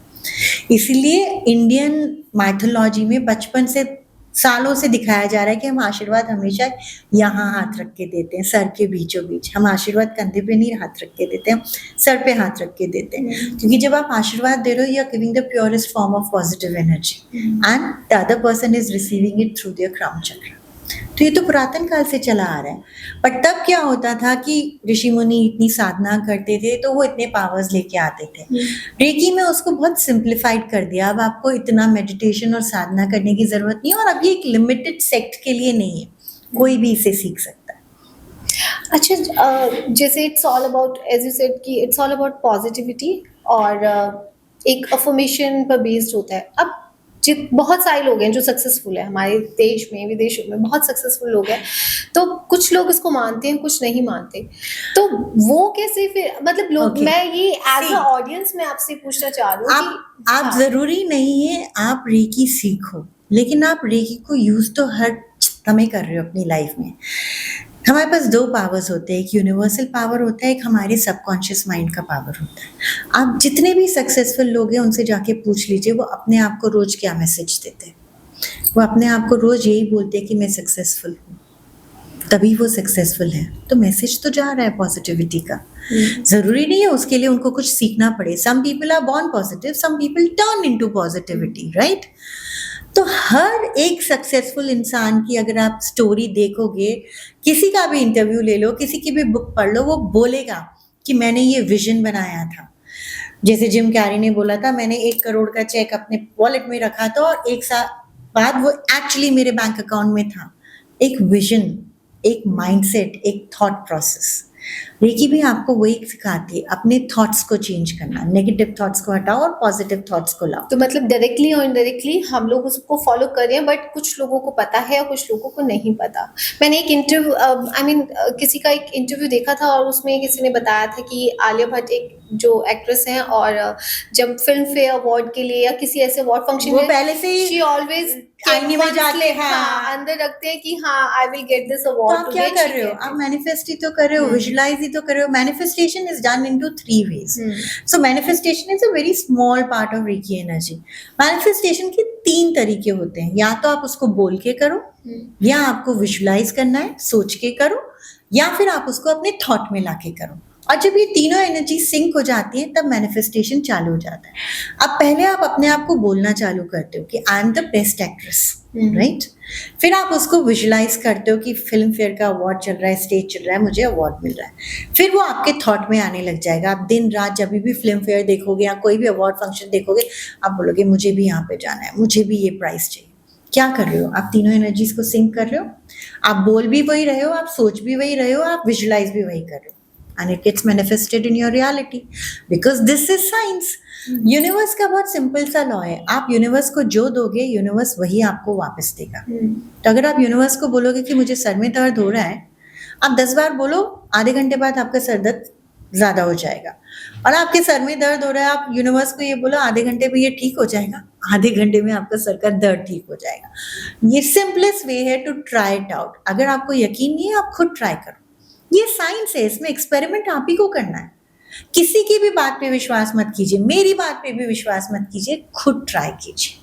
इसलिए इंडियन माइथोलॉजी में बचपन से सालों से दिखाया जा रहा है कि हम आशीर्वाद हमेशा यहाँ हाथ रख के देते हैं, सर के बीचों बीच। हम आशीर्वाद कंधे पे नहीं हाथ रख के देते हैं, सर पे हाथ रख के देते हैं। क्योंकि जब आप आशीर्वाद दे रहे हो, you are giving the purest form of positive energy and the other person is receiving it through their crown chakra. तो ये तो पुरातन काल से चला आ रहा है। बट तब क्या होता था कि ऋषि मुनि इतनी साधना करते थे तो वो इतने पावर्स लेके आते थे। रेकी में उसको बहुत सिंप्लीफाइड कर दिया। अब आपको इतना मेडिटेशन और साधना करने की जरूरत नहीं है, और अब ये एक लिमिटेड सेक्ट के लिए नहीं है, कोई भी इसे सीख सकता है। अच्छा, जैसे it's all about, as you said कि इट्स ऑल अबाउट पॉजिटिविटी, और एक अफर्मेशन पर बेस्ड होता है। अब बहुत सारे लोग हैं जो सक्सेसफुल है हमारे देश में, विदेशों में बहुत सक्सेसफुल लोग हैं, तो कुछ लोग इसको मानते हैं, कुछ नहीं मानते। तो वो कैसे फिर, मतलब लोग मैं ये एज अ ऑडियंस में आपसे पूछना चाह रही हूँ कि आप जरूरी नहीं है आप रेकी सीखो, लेकिन आप रेकी को यूज तो हर समय कर रहे हो अपनी लाइफ में। हमारे पास 2 पावर्स होते हैं, एक यूनिवर्सल पावर होता है, एक हमारे सबकॉन्शियस माइंड का पावर होता है। आप जितने भी सक्सेसफुल लोग हैं उनसे जाके पूछ लीजिए वो अपने आप को रोज क्या मैसेज देते हैं। वो अपने आप को रोज यही बोलते हैं कि मैं सक्सेसफुल हूँ, तभी वो सक्सेसफुल है। तो मैसेज तो जा रहा है पॉजिटिविटी का। जरूरी नहीं है उसके लिए उनको कुछ सीखना पड़े। Some people are born positive, some people turn into positivity, right? तो हर एक सक्सेसफुल इंसान की अगर आप स्टोरी देखोगे, किसी का भी इंटरव्यू ले लो, किसी की भी बुक पढ़ लो, वो बोलेगा कि मैंने ये विजन बनाया था। जैसे जिम कैरी ने बोला था, मैंने 1 करोड़ का चेक अपने वॉलेट में रखा था और 1 साल बाद वो एक्चुअली मेरे बैंक अकाउंट में था। एक विजन, एक माइंडसेट, एक थॉट प्रोसेस। रेकी भी आपको वही सिखाती है, अपने थॉट्स को चेंज करना, नेगेटिव थॉट्स को हटाओ और पॉजिटिव थॉट्स को लाओ। तो मतलब डायरेक्टली और इनडायरेक्टली हम लोग उसको फॉलो कर रहे हैं, बट कुछ लोगों को पता है और कुछ लोगों को नहीं पता। मैंने एक इंटरव्यू किसी का एक इंटरव्यू देखा था और उसमें किसी ने बताया था कि आलिया भट्ट एक जो एक्ट्रेस हैं और जब फिल्म फेयर अवार्ड के लिए या किसी ऐसे अवार्ड फंक्शन वो पहले से ही शी ऑलवेज आईने में जाके अंदर रखते हैं कि हाँ आई विल गेट दिस तो अवार्ड। आप क्या कर रहे हो? आप मैनिफेस्ट ही तो कर रहे हो, विजुलाइज ही तो कर रहे हो। Manifestation is done into 3 ways. So manifestation is a very small part of reiki energy. Manifestation के 3 तरीके होते हैं, या तो आप उसको बोल के करो, या आपको विजुलाइज करना है, सोच के करो, या फिर आप उसको अपने थॉट में लाके करो। और जब ये तीनों एनर्जी सिंक हो जाती है तब मैनिफेस्टेशन चालू हो जाता है। अब पहले आप अपने आप को बोलना चालू करते हो कि I am the best actress, right? फिर आप उसको विजुलाइज करते हो कि फिल्म फेयर का अवार्ड चल रहा है, स्टेज चल रहा है, मुझे अवार्ड मिल रहा है। फिर वो आपके थॉट में आने लग जाएगा। आप दिन रात जब भी फिल्म फेयर देखोगे या कोई भी अवार्ड फंक्शन देखोगे, आप बोलोगे मुझे भी यहाँ पे जाना है, मुझे भी ये प्राइज चाहिए। क्या कर रहे हो? आप तीनों एनर्जीज को सिंक कर रहे हो। आप बोल भी वही रहे हो, आप सोच भी वही रहे हो, आप विजुलाइज भी वही कर रहे हो, and it gets manifested in your reality because this is science. Universe का बहुत सिंपल सा लॉ है, आप यूनिवर्स को जो दोगे यूनिवर्स वही आपको वापस देगा। तो अगर आप यूनिवर्स को बोलोगे कि मुझे सर में दर्द हो रहा है, आप 10 बार बोलो, आधे घंटे बाद आपका सर दर्द ज्यादा हो जाएगा। और आपके सर में दर्द हो रहा है, आप यूनिवर्स को ये बोलो आधे घंटे में ये ठीक हो जाएगा, आधे घंटे में आपका सर का दर्द ठीक हो जाएगा। ये सिंपलेस्ट वे है टू ट्राई इट आउट। अगर आपको यकीन नहीं है, आप खुद ट्राई करो। ये साइंस है, इसमें एक्सपेरिमेंट आप ही को करना है। किसी की भी बात पे विश्वास मत कीजिए, मेरी बात पे भी विश्वास मत कीजिए, खुद ट्राई कीजिए।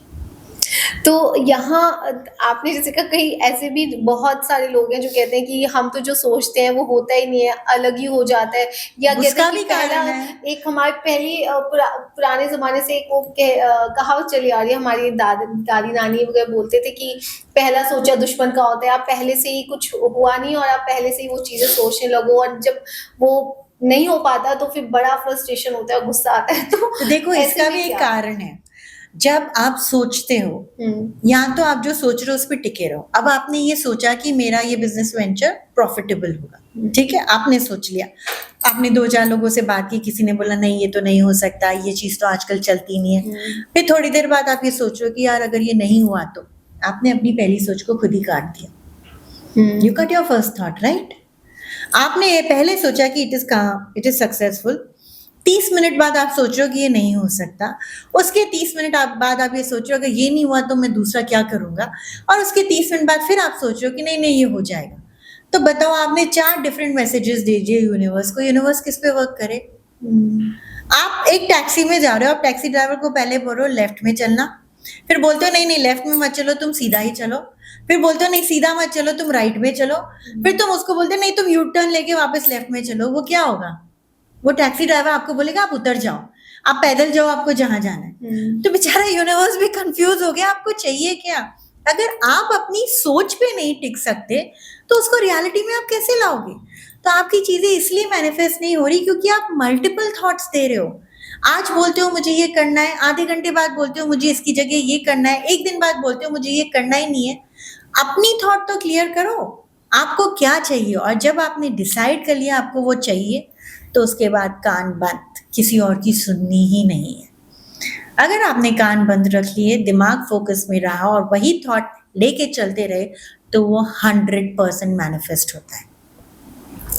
तो यहाँ आपने जैसे कहा, कहीं ऐसे भी बहुत सारे लोग हैं जो कहते हैं कि हम तो जो सोचते हैं वो होता ही नहीं है, अलग ही हो जाता है। या कहते हैं कि पहला एक हमारे पहली पुराने जमाने से एक वो कहावत चली आ रही है, हमारी दादी नानी वगैरह बोलते थे कि पहला सोचा दुश्मन का होता है। आप पहले से ही कुछ हुआ नहीं और आप पहले से ही वो चीजें सोचने लगो, और जब वो नहीं हो पाता तो फिर बड़ा फ्रस्ट्रेशन होता है, गुस्सा आता है। तो देखो इसका भी एक कारण है। जब आप सोचते हो, या तो आप जो सोच रहे हो उस पर टिके रहो। अब आपने ये सोचा कि मेरा ये बिजनेस वेंचर प्रॉफिटेबल होगा, ठीक है, आपने सोच लिया। आपने 2-4 लोगों से बात की, किसी ने बोला नहीं ये तो नहीं हो सकता, ये चीज तो आजकल चलती नहीं है। फिर थोड़ी देर बाद आप ये सोच रहे हो कि यार अगर ये नहीं हुआ तो आपने अपनी पहली सोच को खुद ही काट दिया। You cut your first thought, right? आपने ये पहले सोचा कि इट इज सक्सेसफुल। 30 मिनट बाद आप सोच रहे हो कि ये नहीं हो सकता। उसके 30 मिनट बाद आप ये सोच रहे हो अगर ये नहीं हुआ तो मैं दूसरा क्या करूंगा। और उसके 30 मिनट बाद फिर आप सोच रहे हो कि नहीं नहीं ये हो जाएगा। तो बताओ, आपने 4 डिफरेंट मैसेजेस दे दिए यूनिवर्स को। यूनिवर्स किस पे वर्क करे? आप एक टैक्सी में जा रहे हो, आप टैक्सी ड्राइवर को पहले बोल रहे हो लेफ्ट में चलना, फिर बोलते हो नहीं नहीं लेफ्ट में मत चलो, तुम सीधा ही चलो। फिर बोलते हो नहीं सीधा मत चलो, तुम राइट में चलो। फिर तुम उसको बोलते हो नहीं तुम यू टर्न लेके वापस लेफ्ट में चलो। वो क्या होगा? वो टैक्सी ड्राइवर आपको बोलेगा आप उतर जाओ, आप पैदल जाओ, आपको जहां जाना है। तो बेचारा यूनिवर्स भी कंफ्यूज हो गया, आपको चाहिए क्या? अगर आप अपनी सोच पे नहीं टिक सकते तो उसको रियलिटी में आप कैसे लाओगे? तो आपकी चीजें इसलिए मैनिफेस्ट नहीं हो रही क्योंकि आप मल्टीपल थॉट्स दे रहे हो। आज बोलते हो मुझे ये करना है, आधे घंटे बाद बोलते हो मुझे इसकी जगह ये करना है, एक दिन बाद बोलते हो मुझे ये करना ही नहीं है। अपनी थॉट तो क्लियर करो, आपको क्या चाहिए। और जब आपने डिसाइड कर लिया आपको वो चाहिए, तो उसके बाद कान बंद, किसी और की सुननी ही नहीं है। अगर आपने कान बंद रख लिए, दिमाग फोकस में रहा और वही थॉट लेके चलते रहे, तो वो 100% मैनिफेस्ट होता है।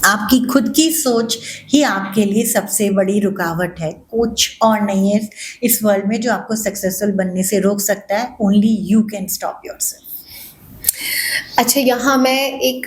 आपकी खुद की सोच ही आपके लिए सबसे बड़ी रुकावट है, कुछ और नहीं है इस वर्ल्ड में जो आपको सक्सेसफुल बनने से रोक सकता है। Only you can stop yourself. अच्छा, यहाँ मैं एक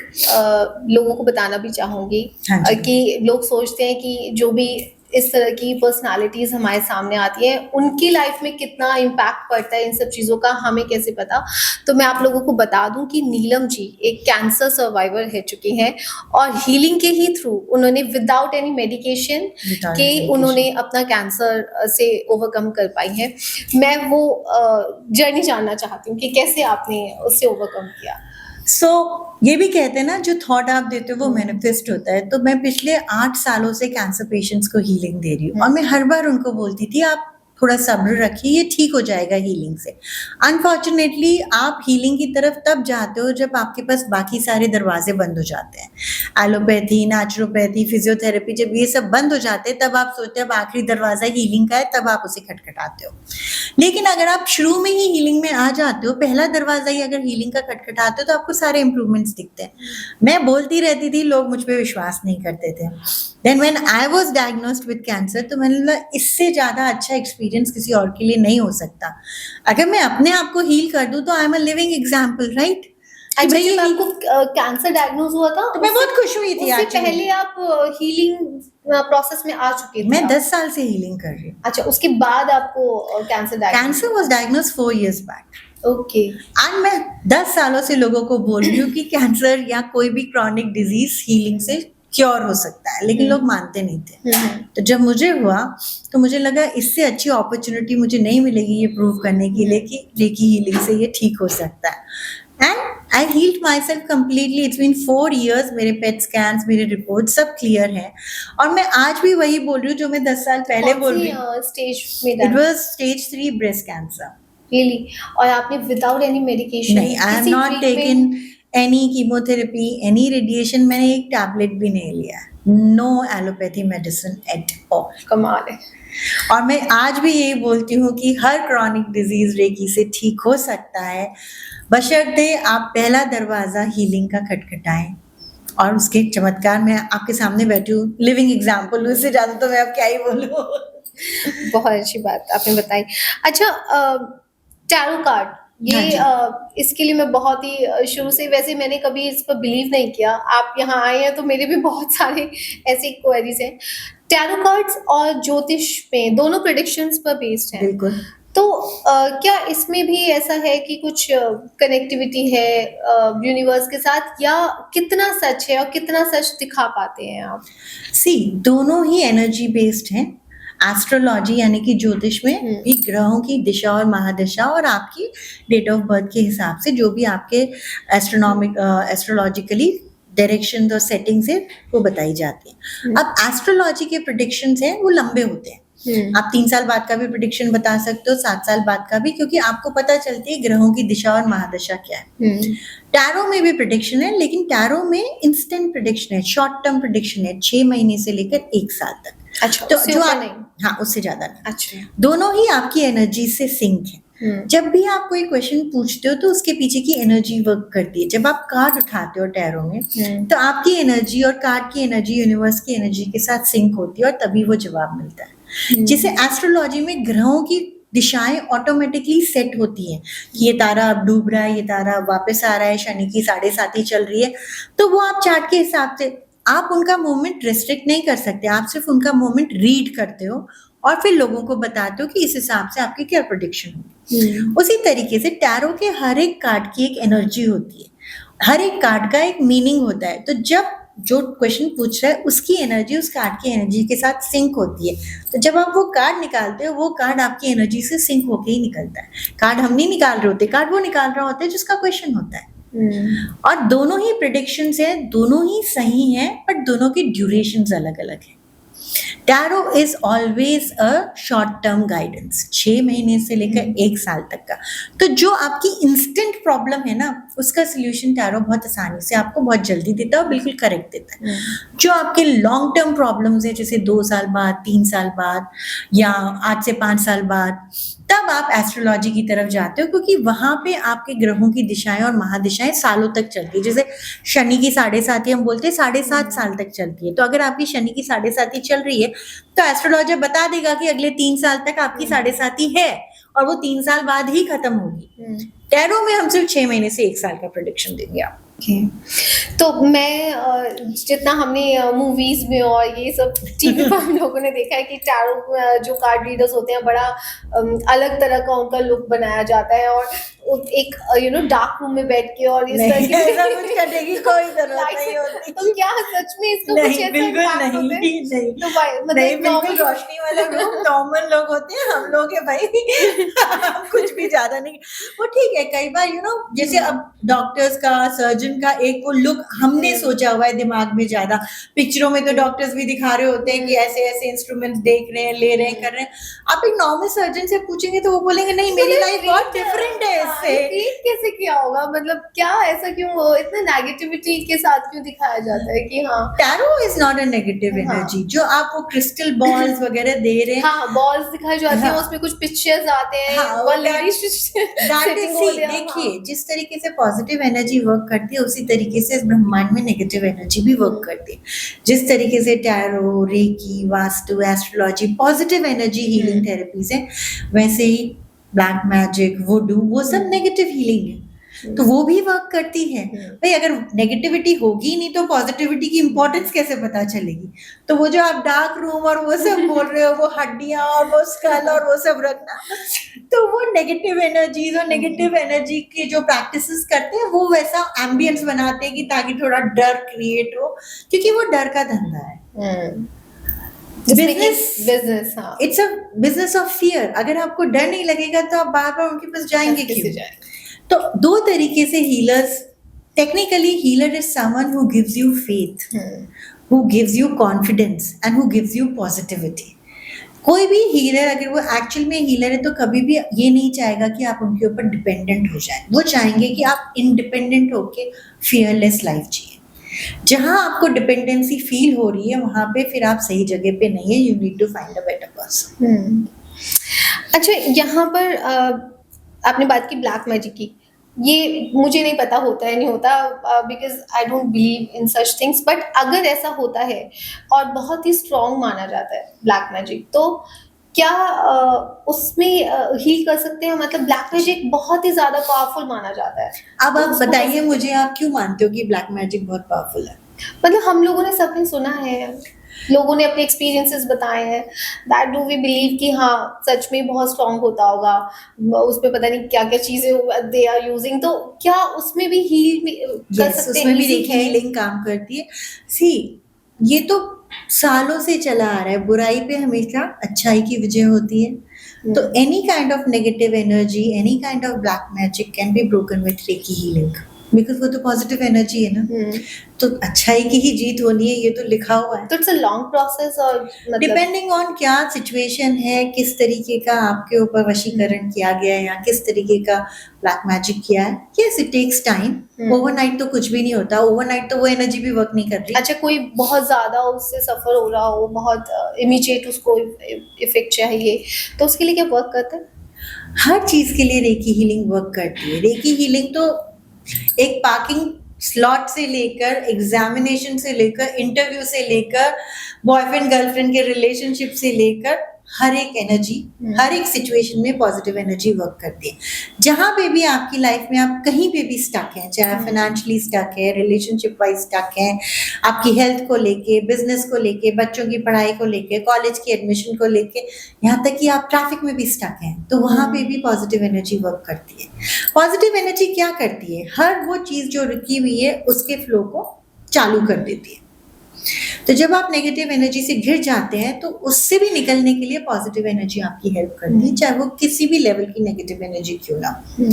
लोगों को बताना भी चाहूँगी कि लोग सोचते हैं कि जो भी इस तरह की पर्सनालिटीज़ हमारे सामने आती हैं उनकी लाइफ में कितना इम्पैक्ट पड़ता है इन सब चीज़ों का, हमें कैसे पता। तो मैं आप लोगों को बता दूं कि नीलम जी एक कैंसर सर्वाइवर रह चुकी हैं और हीलिंग के ही थ्रू उन्होंने विदाउट एनी मेडिकेशन के उन्होंने अपना कैंसर से ओवरकम कर पाई हैं। मैं वो जर्नी जानना चाहती हूँ कि कैसे आपने उससे ओवरकम किया। सो ये भी कहते हैं ना, जो थॉट आप देते हो वो मैनिफेस्ट होता है। तो मैं पिछले 8 सालों से कैंसर पेशेंट्स को हीलिंग दे रही हूँ और मैं हर बार उनको बोलती थी आप थोड़ा सब्र रखिए, ये ठीक हो जाएगा हीलिंग से। अनफॉर्चुनेटली आप हीलिंग की तरफ तब जाते हो जब आपके पास बाकी सारे दरवाजे बंद हो जाते हैं। एलोपैथी, नेचुरोपैथी, फिजियोथेरेपी, जब ये सब बंद हो जाते हैं तब आप सोचते हैं अब आखिरी दरवाजा हीलिंग का है, तब आप उसे खटखटाते हो। लेकिन अगर आप शुरू में ही हीलिंग में आ जाते हो, पहला दरवाजा ही अगर हीलिंग का खटखटाते हो, तो आपको सारे इंप्रूवमेंट्स दिखते हैं। मैं बोलती रहती थी, लोग मुझ पे विश्वास नहीं करते थे। Then when I was diagnosed with cancer, तो मैंने बोला इससे ज़्यादा अच्छा एक्सपीरियंस किसी और के लिए नहीं हो सकता। अगर मैं अपने आप को हील कर दूं तो आई am a living example, right? अच्छा, जब आपको कैंसर डायग्नोज हुआ था तो मैं बहुत खुश हुई थी। उससे पहले आप हीलिंग प्रोसेस में आ चुके थे? मैं 10 साल से हीलिंग कर रही हूँ। अच्छा, उसके बाद आपको cancer was diagnosed 4 years back. Okay. आज मैं 10 सालों से लोगों को बोल रही हूँ कि कैंसर या कोई भी क्रॉनिक डिजीज हीलिंग से क्योर हो सकता है, लेकिन लोग मानते नहीं थे। तो जब मुझे हुआ तो मुझे लगा इससे अच्छी अपॉर्चुनिटी मुझे नहीं मिलेगी ये प्रूव करने के लिए कि रेकी हीलिंग से ये ठीक हो सकता है। And I healed myself completely. It's been 4 years। मेरे पेट स्कैन्स, मेरे रिपोर्ट सब क्लियर हैं और मैं आज भी वही बोल रही हूँ जो मैं 10 साल पहले बोल रही हूँ। स्टेज में it was stage 3 breast cancer. Really? और आपने विदाउट एनी मेडिकेशन? नहीं, I have not taken any chemotherapy, any radiation. मैंने एक टैबलेट भी नहीं लिया। No allopathy medicine at all. कमाल है। और मैं आज भी यही बोलती हूँ कि हर क्रॉनिक डिजीज रेकी से ठीक हो सकता है, बशर्ते आप पहला दरवाजा हीलिंग का खटखटाएं। और उसके चमत्कार में आपके सामने बैठी हूँ, लिविंग एग्जाम्पल हूँ। इससे ज्यादा तो मैं अब क्या ही बोलूँ। बहुत अच्छी बात आपने बताई। अच्छा, टैरो कार्ड, ये इसके लिए मैं बहुत ही शुरू से, वैसे मैंने कभी इस पर बिलीव नहीं किया। आप यहाँ आए हैं तो मेरे भी बहुत सारे ऐसे क्वेरीज हैं। टैरो कार्ड्स और ज्योतिष में दोनों प्रेडिक्शंस पर बेस्ड हैं। बिल्कुल। तो क्या इसमें भी ऐसा है कि कुछ कनेक्टिविटी है यूनिवर्स के साथ, या कितना सच है और कितना सच दिखा पाते हैं आप? सी, दोनों ही एनर्जी बेस्ड हैं। एस्ट्रोलॉजी यानी कि ज्योतिष में भी ग्रहों की दिशा और महादशा और आपकी डेट ऑफ बर्थ के हिसाब से जो भी आपके एस्ट्रोलॉजिकली डायरेक्शन और सेटिंग्स है वो बताई जाती है। अब एस्ट्रोलॉजी के प्रेडिक्शंस हैं वो लंबे होते हैं। आप 3 साल बाद का भी प्रेडिक्शन बता सकते हो, 7 साल बाद का भी, क्योंकि आपको पता चलती है ग्रहों की दिशा और महादशा क्या है। टैरो में भी प्रेडिक्शन है, लेकिन टैरो में इंस्टेंट प्रेडिक्शन है, शॉर्ट टर्म प्रेडिक्शन है, 6 महीने से लेकर 1 साल तक। अच्छा, तो उससे जो ऊपर आप, नहीं? हाँ, उससे ज्यादा नहीं। अच्छा। दोनों ही आपकी एनर्जी से सिंक है। जब भी आप कोई क्वेश्चन पूछते हो तो उसके पीछे की एनर्जी वर्क करती है। जब आप कार्ड उठाते हो टैरो में तो आपकी एनर्जी और कार्ड की एनर्जी यूनिवर्स की एनर्जी के साथ सिंक होती है और तभी वो जवाब मिलता है। जिसे एस्ट्रोलॉजी में ग्रहों की दिशाएं ऑटोमेटिकली सेट होती हैं कि ये तारा अब डूब रहा है, ये तारा वापस आ रहा है, शनि की 7.5 चल रही है, तो वो आप चार्ट के हिसाब से, आप उनका मूवमेंट रिस्ट्रिक्ट नहीं कर सकते, आप सिर्फ उनका मूवमेंट रीड करते हो और फिर लोगों को बताते हो कि इस हिसाब से आपकी क्या प्रेडिक्शन होगी। उसी तरीके से टैरो के हर एक कार्ड की एक एनर्जी होती है, हर एक कार्ड का एक मीनिंग होता है। तो जब जो क्वेश्चन पूछ रहा है उसकी एनर्जी उस कार्ड की एनर्जी के साथ सिंक होती है, तो जब आप वो कार्ड निकालते हो वो कार्ड आपकी एनर्जी से सिंक होके ही निकलता है। कार्ड हम नहीं निकाल रहे होते, कार्ड वो निकाल रहा होता है जिसका क्वेश्चन होता है। और दोनों ही प्रेडिक्शंस हैं, दोनों ही सही हैं, बट दोनों की ड्यूरेशंस अलग अलग हैं। Tarot is always a short term guidance, 6 महीने से लेकर 1 साल तक का। तो जो आपकी इंस्टेंट प्रॉब्लम है ना, उसका सोल्यूशन टैरो बहुत आसानी से आपको बहुत जल्दी देता है और बिल्कुल करेक्ट देता है। जो आपके लॉन्ग टर्म प्रॉब्लम्स है, जैसे 2 साल बाद, 3 साल बाद या आज से 5 साल बाद, तब आप एस्ट्रोलॉजी की तरफ जाते हो, क्योंकि वहां पे आपके ग्रहों की दिशाएं और महादिशाएं सालों तक चलती है। जैसे शनि की 7.5 हम बोलते हैं 7.5 साल तक चलती है। तो अगर आपकी शनि की 7.5 चल रही है तो एस्ट्रोलॉजर बता देगा कि अगले 3 साल तक आपकी 7.5 है और वो 3 साल बाद ही खत्म होगी। टैरो में हम सिर्फ 6 महीने से 1 साल का प्रेडिक्शन देंगे आप। तो मैं जितना हमने मूवीज में और ये सब टीवी पर हम लोगों ने देखा है कि टैरो जो कार्ड रीडर्स होते हैं बड़ा अलग तरह का उनका लुक बनाया जाता है और एक डार्क रूम में बैठ के और इस तरह नहीं, की ऐसा कुछ करने की कोई जरूरत लाइट नहीं से, होती। तो क्या सच में इसका कुछ नहीं, ऐसा बिल्कुल इम्पैक्ट होता है? नहीं, नहीं, तो मतलब नहीं, एक बिल्कुल नॉर्मल रोशनी वाला रूम नॉर्मल लोग होते हैं, हम लोग हैं भाई हम कुछ भी ज्यादा नहीं। वो ठीक है, कई बार जैसे अब डॉक्टर्स का, सर्जन का एक वो लुक हमने सोचा हुआ है दिमाग में ज्यादा। पिक्चरों में तो डॉक्टर्स भी दिखा रहे होते हैं कि ऐसे ऐसे इंस्ट्रूमेंट्स देख रहे हैं, ले रहे हैं, कर रहे हैं। आप एक नॉर्मल सर्जन से पूछेंगे तो वो बोलेंगे नहीं, मेरी लाइफ बहुत डिफरेंट है इससे। ट्रीट कैसे किया होगा, मतलब क्या ऐसा क्यों इतना नेगेटिविटी के साथ क्यों दिखाया जाता है कि हाँ tarot is not a negative हाँ। एनर्जी। जो आप वो क्रिस्टल बॉल्स वगैरह दे रहे हैं, हाँ बॉल्स दिखाई जाती हैं, हाँ। उसमें कुछ पिक्चर्स आते हैं, हाँ, one that- lady That is, see, देखिए जिस तरीके से पॉजिटिव एनर्जी वर्क करती है उसी तरीके से इस ब्रह्मांड में नेगेटिव एनर्जी भी वर्क करती है। जिस तरीके से tarot, reiki, vastu, astrology positive energy healing therapies है, वैसे ही ब्लैक मैजिक, वुडू, वो सब नेगेटिव हीलिंग है, तो वो भी वर्क करती है। भाई अगर नेगेटिविटी होगी नहीं तो पॉजिटिविटी की इंपॉर्टेंस कैसे पता चलेगी? तो वो जो आप डार्क रूम और वो सब बोल रहे हो, वो हड्डियां और वो स्कल और वो सब रखना, तो वो नेगेटिव एनर्जीज और नेगेटिव एनर्जी की जो प्रैक्टिसेस करते हैं वो वैसा एम्बियंस बनाते हैं कि ताकि थोड़ा डर क्रिएट हो, क्योंकि वो डर का धंधा है। बिजनेस हाँ it's a business of fear. अगर आपको डर नहीं लगेगा तो आप बार बार उनके पास जाएंगे कैसे क्यों? जाएंगे? तो दो तरीके से healers, technically healer is someone who gives you faith, who gives you confidence and who gives you positivity. कोई भी हीलर अगर वो एक्चुअल में हीलर है तो कभी भी ये नहीं चाहेगा कि आप उनके ऊपर डिपेंडेंट हो जाए। वो चाहेंगे कि आप इंडिपेंडेंट होके फियरलेस लाइफ जिए। जहां आपको डिपेंडेंसी फील हो रही है वहां पे फिर आप सही जगह पे नहीं है। You need to find a better person. अच्छा, यहाँ पर आपने बात की ब्लैक मैजिक की, ये मुझे नहीं पता होता है नहीं होता, because I don't believe in such things, but अगर ऐसा होता है और बहुत ही स्ट्रॉन्ग माना जाता है ब्लैक मैजिक, तो क्या उसमें हील कर सकते हैं? मतलब ब्लैक मैजिक बहुत ही ज्यादा पावरफुल माना जाता है। अब तो आप उसको बताइए कैसे- मुझे, आप क्यों मानते हो कि ब्लैक मैजिक बहुत पावरफुल है? मतलब हम लोगों ने सबने सुना है, लोगों ने अपने एक्सपीरियंसेस बताए हैं, दैट डू वी बिलीव कि हाँ सच में बहुत स्ट्रांग होता होगा, उसमें पता नहीं क्या क्या चीजें दे आर यूजिंग, तो क्या उसमें भी हील कर Yes, सकते हैं? उसमें भी Easy रेकी है? हीलिंग काम करती है। सी, ये तो सालों से चला आ रहा है, बुराई पे हमेशा अच्छाई की विजय होती है। तो any kind of negative energy, any kind of black magic can be broken with recce healing, because वो तो पॉजिटिव एनर्जी है ना। तो अच्छाई की ही जीत होनी है, ये तो लिखा हुआ है। तो इट्स अ लॉन्ग प्रोसेस, और मतलब डिपेंडिंग ऑन क्या सिचुएशन है, किस तरीके का आपके ऊपर वशीकरण किया गया है या किस तरीके का ब्लैक मैजिक किया है। Yes, it takes time. Overnight तो कुछ भी नहीं होता, ओवरनाइट तो वो एनर्जी भी वर्क नहीं कर रही। अच्छा, कोई बहुत ज्यादा उससे सफर हो रहा हो, बहुत इमीडिएट उसको इफेक्ट चाहिए, तो उसके लिए क्या वर्क करता है? हर चीज के लिए रेकी हीलिंग वर्क करती है। रेकी हीलिंग तो एक पार्किंग स्लॉट से लेकर, एग्जामिनेशन से लेकर, इंटरव्यू से लेकर, बॉयफ्रेंड गर्लफ्रेंड के रिलेशनशिप से लेकर, हर एक एनर्जी, हर एक सिचुएशन में पॉजिटिव एनर्जी वर्क करती है। जहां पे भी आपकी लाइफ में आप कहीं पे भी स्टक हैं, चाहे फाइनेंशियली स्टक है, रिलेशनशिप वाइज स्टक है, आपकी हेल्थ को लेके, बिजनेस को लेके, बच्चों की पढ़ाई को लेके, कॉलेज की एडमिशन को लेके, यहाँ तक कि आप ट्रैफिक में भी स्टक हैं, तो वहां पे भी पॉजिटिव एनर्जी वर्क करती है। पॉजिटिव एनर्जी क्या करती है? हर वो चीज जो रुकी हुई है उसके फ्लो को चालू कर देती है। तो जब आप नेगेटिव एनर्जी से घिर जाते हैं तो उससे भी निकलने के लिए पॉजिटिव एनर्जी आपकी हेल्प करती है, चाहे वो किसी भी लेवल की नेगेटिव एनर्जी क्यों ना हो।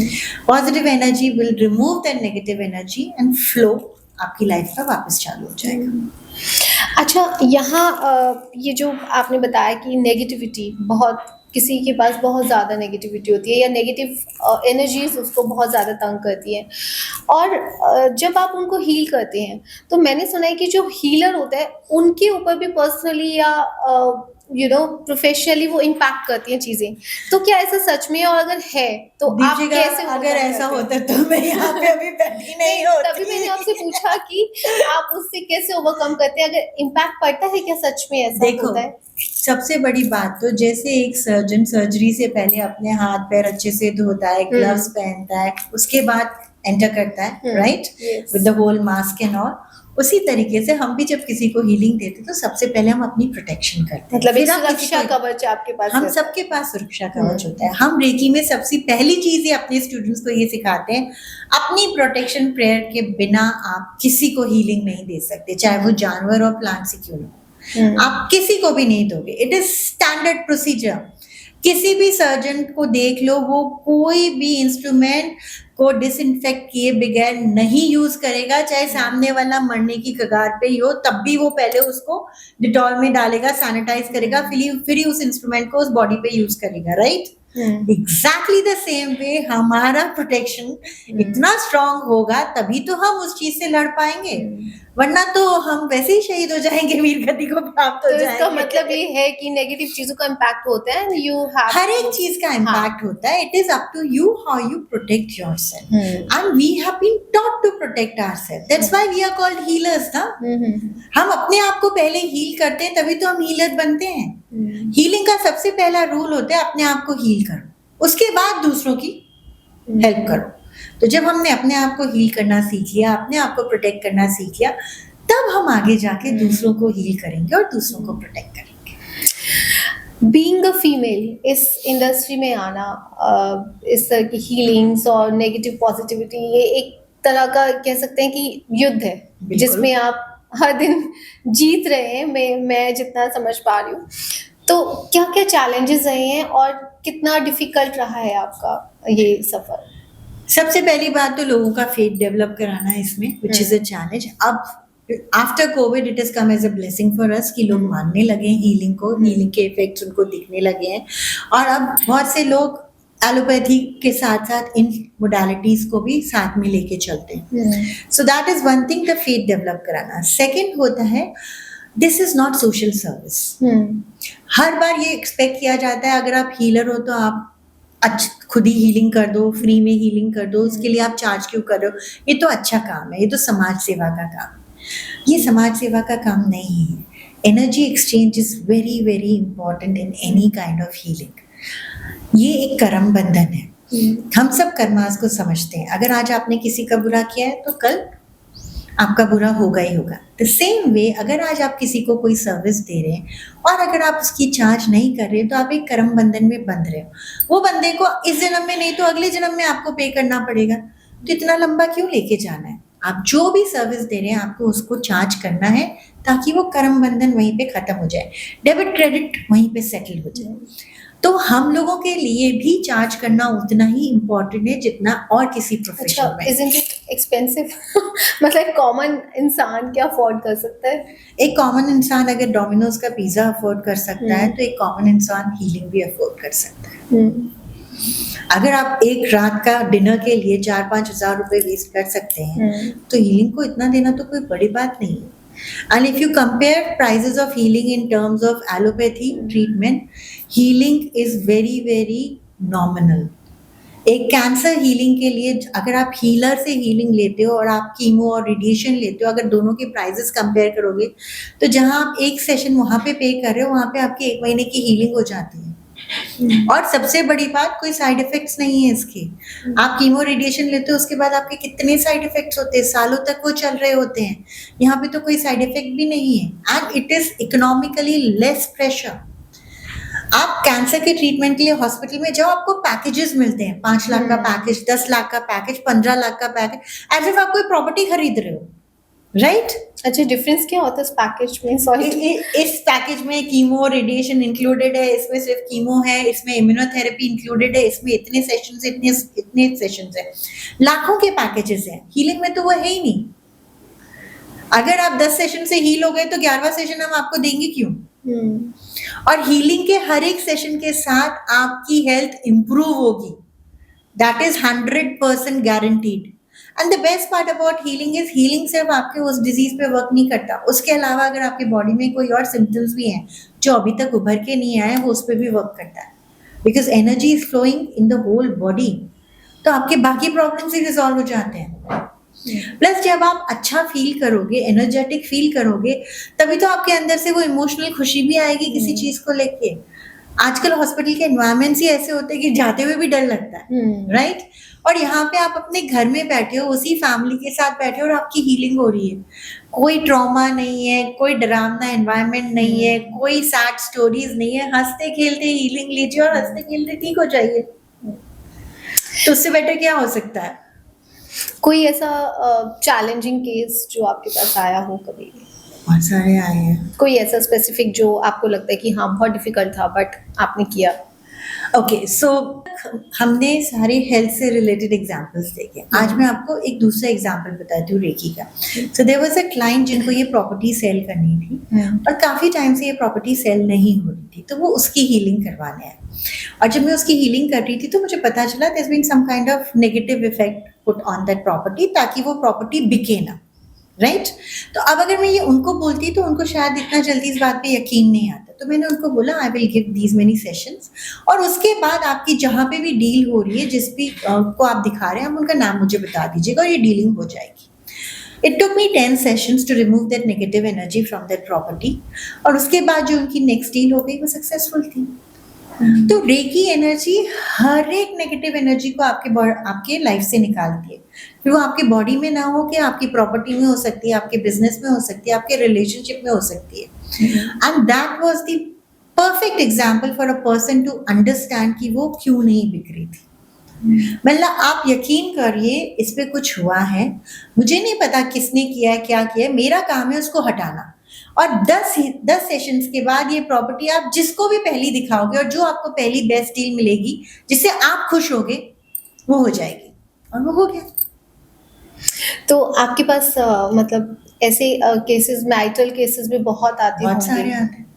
Positive energy will remove that negative energy and flow आपकी लाइफ का वापस चालू हो जाएगा। अच्छा, यहाँ ये जो आपने बताया कि नेगेटिविटी, बहुत किसी के पास बहुत ज़्यादा नेगेटिविटी होती है या नेगेटिव एनर्जीज उसको बहुत ज़्यादा तंग करती हैं, और जब आप उनको हील करते हैं तो मैंने सुना है कि जो हीलर होता है उनके ऊपर भी पर्सनली या प्रोफेशनली वो इम्पैक्ट करती हैं चीज़ें, तो क्या ऐसा सच में है? और अगर है तो आप दीपिका, कैसे अगर overcome ऐसा करते हैं? होता तो मैं यहाँ पे अभी बैठी नहीं होती। तभी मैंने आपसे पूछा कि आप उससे कैसे ओवरकम करते हैं, अगर इम्पैक्ट पड़ता है क्या सच में ऐसा देखो, होता है? सबसे बड़ी बात तो जैसे एक सर्जन सर्जरी से पहले अपने हाथ पैर अच्छे से धोता है, ग्लव्स पहनता है, उसके बाद एंटर करता है, right, Yes. With the whole mask and all, उसी तरीके से हम भी जब किसी को हीलिंग देते तो सबसे पहले हम अपनी प्रोटेक्शन करते हैं, मतलब एक फिर हम किसी सुरक्षा को, कवच आपके पास हम रहता है। सबके पास सुरक्षा कवच होता है। हम रेकी में सबसे पहली चीज ही अपने स्टूडेंट्स को ये सिखाते हैं, अपनी प्रोटेक्शन प्रेयर के बिना आप किसी को हीलिंग नहीं दे सकते, चाहे वो जानवर और प्लांट से क्यों ना हो। आप किसी को भी नहीं दोगे, इट इज स्टैंडर्ड प्रोसीजर। किसी भी सर्जन को देख लो, वो कोई भी इंस्ट्रूमेंट को डिसइंफेक्ट किए बगैर नहीं यूज करेगा, चाहे सामने वाला मरने की कगार पे ही हो, तब भी वो पहले उसको डिटॉल में डालेगा, सैनिटाइज करेगा, फिर ही उस इंस्ट्रूमेंट को उस बॉडी पे यूज करेगा, right? Exactly the same way हमारा प्रोटेक्शन इतना स्ट्रांग होगा तभी तो हम उस चीज से लड़ पाएंगे, वरना तो हम वैसे ही शहीद हो जाएंगे, वीर गति को प्राप्त हो तो जाएंगे। इसका मतलब ये है कि नेगेटिव चीजों का इम्पैक्ट होता है, यू हैव हर एक चीज का इम्पैक्ट होता है। It is up to you how you protect yourself, and we have been taught to protect ourselves, that's why we are called healers ना। हम अपने आप को पहले हील करते हैं तभी तो हम हीलर बनते हैं। हीलिंग का सबसे पहला रूल होता है अपने आप को हील करो, उसके बाद दूसरों की हेल्प करो। तो जब हमने अपने आप को हील करना सीख लिया, अपने आप को प्रोटेक्ट करना सीख लिया, तब हम आगे जाके दूसरों को हील करेंगे और दूसरों को प्रोटेक्ट करेंगे। बीइंग अ फीमेल इस इंडस्ट्री में आना, इस तरह की हीलिंग्स और नेगेटिव पॉजिटिविटी, ये एक तरह का कह सकते हैं कि युद्ध है जिसमें आप हर दिन जीत रहे हैं, मैं जितना समझ पा रही हूँ। तो क्या क्या चैलेंजेस रहे हैं और कितना डिफिकल्ट रहा है आपका ये सफर? सबसे पहली बात तो लोगों का फेथ डेवलप कराना है इसमें, विच इज अ चैलेंज। अब after covid it is come as a blessing for us कि लोग मानने लगे हैं हीलिंग को, हीलिंग के इफेक्ट्स उनको दिखने लगे हैं, और अब बहुत से लोग एलोपैथी के साथ साथ इन मोडालिटीज को भी साथ में लेके चलते हैं। So that is one thing, the faith develop कराना। सेकेंड होता है, this is not social service. हर बार ये एक्सपेक्ट किया जाता है अगर आप हीलर हो तो आप खुद ही हीलिंग कर दो, फ्री में हीलिंग कर दो, उसके लिए आप चार्ज क्यों कर रहे हो, ये तो अच्छा काम है, ये तो समाज सेवा का काम है। ये समाज सेवा का काम नहीं है। Energy exchange is very very important in any kind of healing. ये एक कर्म बंधन है। हम सब कर्मास को समझते हैं, अगर आज आपने किसी का बुरा किया है तो कल आपका बुरा होगा ही होगा। द सेम वे अगर आज आप किसी को कोई सर्विस दे रहे हैं और अगर आप उसकी चार्ज नहीं कर रहे तो आप एक कर्म बंधन में बंध रहे हो। वो बंदे को इस जन्म में नहीं तो अगले जन्म में आपको पे करना पड़ेगा, तो इतना लंबा क्यों लेके जाना है? आप जो भी सर्विस दे रहे हैं आपको उसको चार्ज करना है ताकि वो कर्म बंधन वहीं पे खत्म हो जाए, डेबिट क्रेडिट वहीं पे सेटल हो जाए। तो हम लोगों के लिए भी चार्ज करना उतना ही इम्पोर्टेंट है जितना और किसी प्रोफेशन में। Isn't it expensive? मतलब कॉमन इंसान क्या अफोर्ड कर सकता है? एक कॉमन इंसान अगर डोमिनोज का पिज्जा अफोर्ड कर सकता है तो एक कॉमन इंसान हीलिंग भी अफोर्ड कर सकता है। अगर आप एक रात का डिनर के लिए 4-5 हज़ार रुपए वेस्ट कर सकते हैं तो हीलिंग को इतना देना तो कोई बड़ी बात नहीं है। And if you compare prices of healing in terms of allopathy treatment, healing is very very nominal. एक कैंसर हीलिंग के लिए अगर आप हीलर से हीलिंग लेते हो और आप कीमो और रेडिएशन लेते हो, अगर दोनों के प्राइसेस कंपेयर करोगे तो जहां आप एक सेशन वहां पे कर रहे हो वहां पे आपकी 1 महीने की हीलिंग हो जाती है। और सबसे बड़ी बात, कोई साइड इफेक्ट्स नहीं है इसके। आप कीमो रेडिएशन लेते हो उसके बाद आपके कितने साइड इफेक्ट्स होते हैं, सालों तक वो चल रहे होते हैं। यहाँ पे तो कोई साइड इफेक्ट भी नहीं है and it is economically less pressure. आप कैंसर के ट्रीटमेंट के लिए हॉस्पिटल में जाओ, आपको पैकेजेस मिलते हैं, 5 लाख का पैकेज, 10 लाख का पैकेज, 15 लाख का पैकेज, एज इफ आप कोई प्रॉपर्टी खरीद रहे हो, राइट? अच्छा, डिफरेंस क्या होता है इस पैकेज में? सॉरी, इस पैकेज में कीमो रेडिएशन इंक्लूडेड है, इसमें सिर्फ कीमो है, इसमें इम्यूनोथेरेपी इंक्लूडेड है, इसमें इतने सेशंस, इतने सेशंस है, लाखों के पैकेजेस हैं। हीलिंग में तो वो है ही नहीं। अगर आप 10 सेशन से हील हो गए तो 11वां सेशन हम आपको देंगे क्यों? और हीलिंग के हर एक सेशन के साथ आपकी हेल्थ इंप्रूव होगी, that is 100% guaranteed. And the best part about healing is, healing सिर्फ आपके उस डिजीज पे वर्क नहीं करता, उसके अलावा अगर आपकी बॉडी में कोई और सिम्टम्स भी हैं जो अभी तक उभर के नहीं आए, वो उस पर भी वर्क करता है, because energy is flowing in the whole body. तो आपके बाकी प्रॉब्लम्स ही रिजॉल्व हो जाते हैं। प्लस जब आप अच्छा फील करोगे, एनर्जेटिक फील करोगे, तभी तो आपके अंदर से वो इमोशनल खुशी भी आएगी किसी चीज को लेके। आजकल हॉस्पिटल के एनवायरनमेंट्स ही ऐसे होते हैं कि जाते हुए भी डर लगता है, राइट? और यहाँ पे आप अपने घर में बैठे हो, उसी फैमिली के साथ बैठे हो और आपकी हीलिंग हो रही है। कोई ट्रॉमा नहीं है, कोई डरावना एनवायरनमेंट नहीं है, कोई सैड स्टोरीज नहीं है, हंसते खेलते हीलिंग लीजिए और हंसते खेलते ठीक हो जाइए। तो उससे बेटर क्या हो सकता है? कोई ऐसा चैलेंजिंग केस जो आपके पास आया हो कभी? बहुत सारे आए हैं। कोई ऐसा स्पेसिफिक जो आपको लगता है कि हाँ बहुत डिफिकल्ट था बट आपने किया? ओके, सो हमने सारे हेल्थ से रिलेटेड एग्जांपल्स देखे। आज मैं आपको एक दूसरा एग्जांपल बताती हूँ रेकी का। So there was a client जिनको ये प्रॉपर्टी सेल करनी थी और काफी टाइम से ये प्रॉपर्टी सेल नहीं हो रही थी, तो वो उसकी हीलिंग करवाने आए। और जब मैं उसकी हीलिंग कर रही थी तो मुझे पता चला there is being some kind of negative effect put on that property, ताकि वो प्रॉपर्टी बिके ना, राइट? तो अब अगर मैं ये उनको बोलती तो उनको शायद इतना जल्दी इस बात पे यकीन नहीं आता। तो मैंने उनको बोला I will give these many sessions, और उसके बाद आपकी जहाँ पे भी डील हो रही है, जिस भी को आप दिखा रहे हैं, आप उनका नाम मुझे बता दीजिएगा और ये डीलिंग हो जाएगी। It took me 10 sessions to remove that negative energy from that property, और उसके बाद जो उनकी नेक्स्ट डील हो गई वो सक्सेसफुल थी। तो रेकी एनर्जी हर एक नेगेटिव एनर्जी को आपके लाइफ से निकालती है। फिर वो आपके बॉडी में ना हो, कि आपकी प्रॉपर्टी में हो सकती है, आपके बिजनेस में हो सकती है, आपके रिलेशनशिप में हो सकती है। And that was the perfect example for a person to understand कि वो क्यों नहीं बिक रही थी। मतलब आप यकीन करिए, इस पे कुछ हुआ है, मुझे नहीं पता किसने किया है, क्या किया है, मेरा काम है उसको हटाना। और 10 सेशंस के बाद ये प्रॉपर्टी आप जिसको भी पहली दिखाओगे और जो आपको पहली बेस्ट डील मिलेगी, जिससे आप खुश होगे, वो हो जाएगी, और वो हो गया। तो आपके पास मतलब ऐसे केसेस, मैरिटल केसेस भी बहुत आते बहुत होंगे। सारे आते हैं,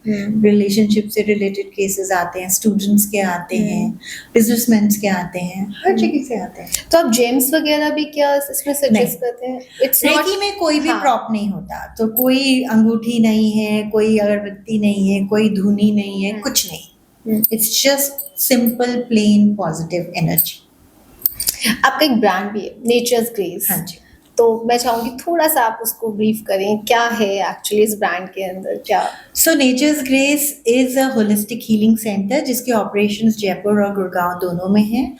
रिलेशनशिप से रिलेटेड केसेस आते हैं, स्टूडेंट्स के आते हैं, बिजनेसमैन के आते हैं, हर जगह से आते हैं। तो आप जेम्स वगैरह भी क्या इसमें सजेस्ट करते हैं? इट्स रेकी में कोई भी हाँ। प्रॉप नहीं होता, तो कोई अंगूठी नहीं है, कोई अगरबत्ती नहीं है, कोई धुनी नहीं है, कुछ नहीं। It's just simple plain positive energy. आपका एक ब्रांड भी है, नेचर्स ग्रेस। हाँ जी। तो मैं चाहूंगी थोड़ा सा आप उसको ब्रीफ करें, क्या है एक्चुअली इस ब्रांड के अंदर क्या? So Nature's Grace is a holistic healing center, जिसके ऑपरेशंस जयपुर और गुड़गांव दोनों में हैं।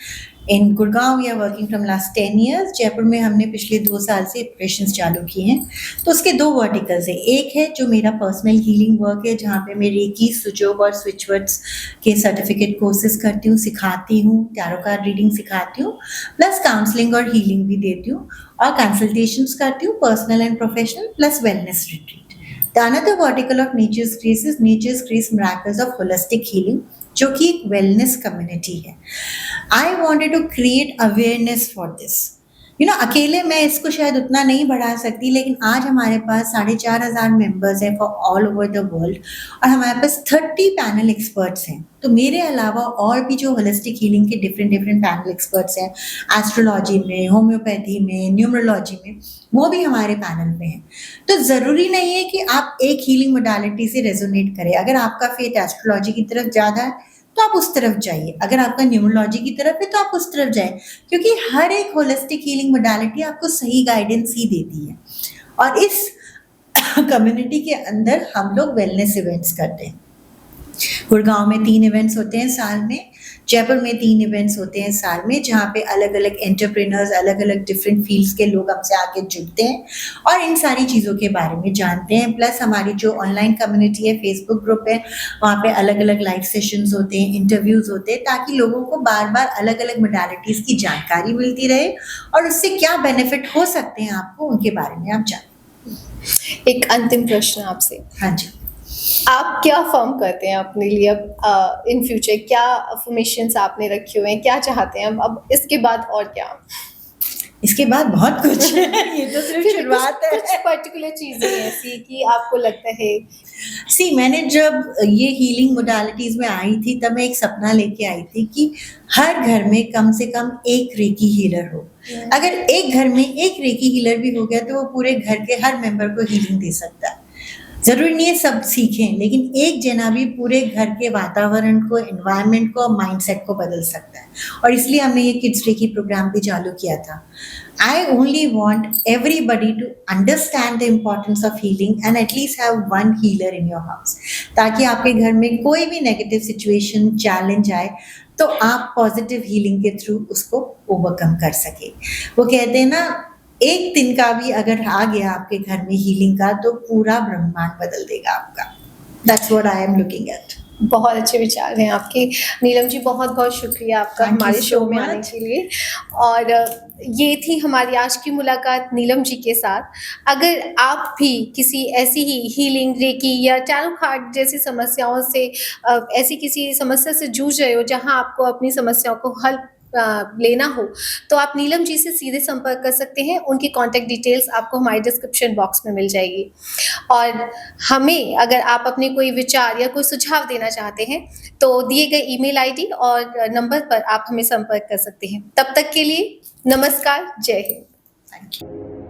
In Gurgaon we are working from last 10 years। Jaipur में हमने पिछले 2 साल से ऑपरेशंस चालू किए हैं। तो उसके 2 वर्टिकल्स हैं। एक है जो मेरा पर्सनल हीलिंग वर्क है, जहाँ पे मैं रेकी, सुजोग और स्विच वर्ड्स के सर्टिफिकेट कोर्सेज करती हूँ, सिखाती हूँ, टैरो कार्ड रीडिंग सिखाती हूँ, प्लस काउंसलिंग और हीलिंग भी देती हूँ, और कंसल्टेशंस करती हूँ, personal and professional, plus wellness retreat. The another vertical of Nature's Grace is Nature's Grace Miracles of Holistic Healing, जो कि एक वेलनेस कम्युनिटी है। I wanted to create awareness for this. अकेले मैं इसको शायद उतना नहीं बढ़ा सकती, लेकिन आज हमारे पास 4,500 मेंबर्स हैं for all over the world, और हमारे पास 30 पैनल एक्सपर्ट्स हैं। तो मेरे अलावा और भी जो होलिस्टिक हीलिंग के डिफरेंट पैनल एक्सपर्ट्स हैं, एस्ट्रोलॉजी में, होम्योपैथी में, न्यूमरोलॉजी में, वो भी हमारे पैनल में हैं। तो ज़रूरी नहीं है कि आप एक हीलिंग मोडालिटी से रेजोनेट करें। अगर आपका फेथ एस्ट्रोलॉजी की तरफ ज़्यादा है तो आप उस तरफ जाइए, अगर आपका न्यूमरोलॉजी की तरफ है तो आप उस तरफ जाएं, क्योंकि हर एक होलिस्टिक हीलिंग मोडालिटी आपको सही गाइडेंस ही देती है। और इस कम्युनिटी के अंदर हम लोग वेलनेस इवेंट्स करते हैं। गुड़गांव में 3 इवेंट्स होते हैं साल में, जयपुर में 3 इवेंट्स होते हैं साल में, जहाँ पे अलग अलग एंटरप्रेन्योर्स, अलग अलग डिफरेंट फील्ड्स के लोग हमसे आके जुड़ते हैं और इन सारी चीज़ों के बारे में जानते हैं। प्लस हमारी जो ऑनलाइन कम्युनिटी है, फेसबुक ग्रुप है, वहाँ पे अलग अलग लाइव सेशंस होते हैं, इंटरव्यूज़ होते हैं, ताकि लोगों को बार बार अलग अलग मोडालिटीज़ की जानकारी मिलती रहे और उससे क्या बेनिफिट हो सकते हैं आपको, उनके बारे में आप जानें। एक अंतिम प्रश्न आपसे। हाँ जी। आप क्या फॉर्म करते हैं अपने लिए अब इन फ्यूचर? क्या अफर्मेशंस आपने रखे हुए हैं, क्या चाहते हैं अब इसके बाद और क्या? इसके बाद बहुत कुछ है, ये तो सिर्फ शुरुआत है। कुछ पर्टिकुलर चीजें ऐसी कि आपको लगता है? मैंने जब ये हीलिंग मोडालिटीज में आई थी, तब मैं एक सपना लेके आई थी कि हर घर में कम से कम एक रेकी हीलर हो। अगर एक घर में एक रेकी हीलर भी हो गया तो वो पूरे घर के हर मेंबर को हीलिंग दे सकता है। ज़रूरी नहीं है सब सीखें, लेकिन एक जना भी पूरे घर के वातावरण को, एनवायरनमेंट को, माइंडसेट को बदल सकता है। और इसलिए हमने ये किड्स रेकी प्रोग्राम भी चालू किया था। I only want everybody to understand the importance of healing and at least have one healer in your house, ताकि आपके घर में कोई भी नेगेटिव सिचुएशन, चैलेंज आए तो आप पॉजिटिव हीलिंग के थ्रू उसको ओवरकम कर सके। वो कहते हैं ना, एक दिन का भी अगर आ गया आपके घर में हीलिंग का, तो पूरा ब्रह्मांड बदल देगा आपका। That's what I am looking at. बहुत अच्छे विचार हैं आपके। नीलम जी, बहुत बहुत शुक्रिया आपका Thank you हमारे so शो में आने much. के लिए। और ये थी हमारी आज की मुलाकात नीलम जी के साथ। अगर आप भी किसी ऐसी ही हीलिंग, रेकी या टैरो कार्ड जैसी समस्याओं से ऐसी किसी समस्या से जूझ रहे हो जहां आपको अपनी समस्याओं को हल लेना हो, तो आप नीलम जी से सीधे संपर्क कर सकते हैं। उनकी कॉन्टैक्ट डिटेल्स आपको हमारे डिस्क्रिप्शन बॉक्स में मिल जाएगी। और हमें अगर आप अपने कोई विचार या कोई सुझाव देना चाहते हैं, तो दिए गए ईमेल आईडी और नंबर पर आप हमें संपर्क कर सकते हैं। तब तक के लिए नमस्कार, जय हिंद। Thank you.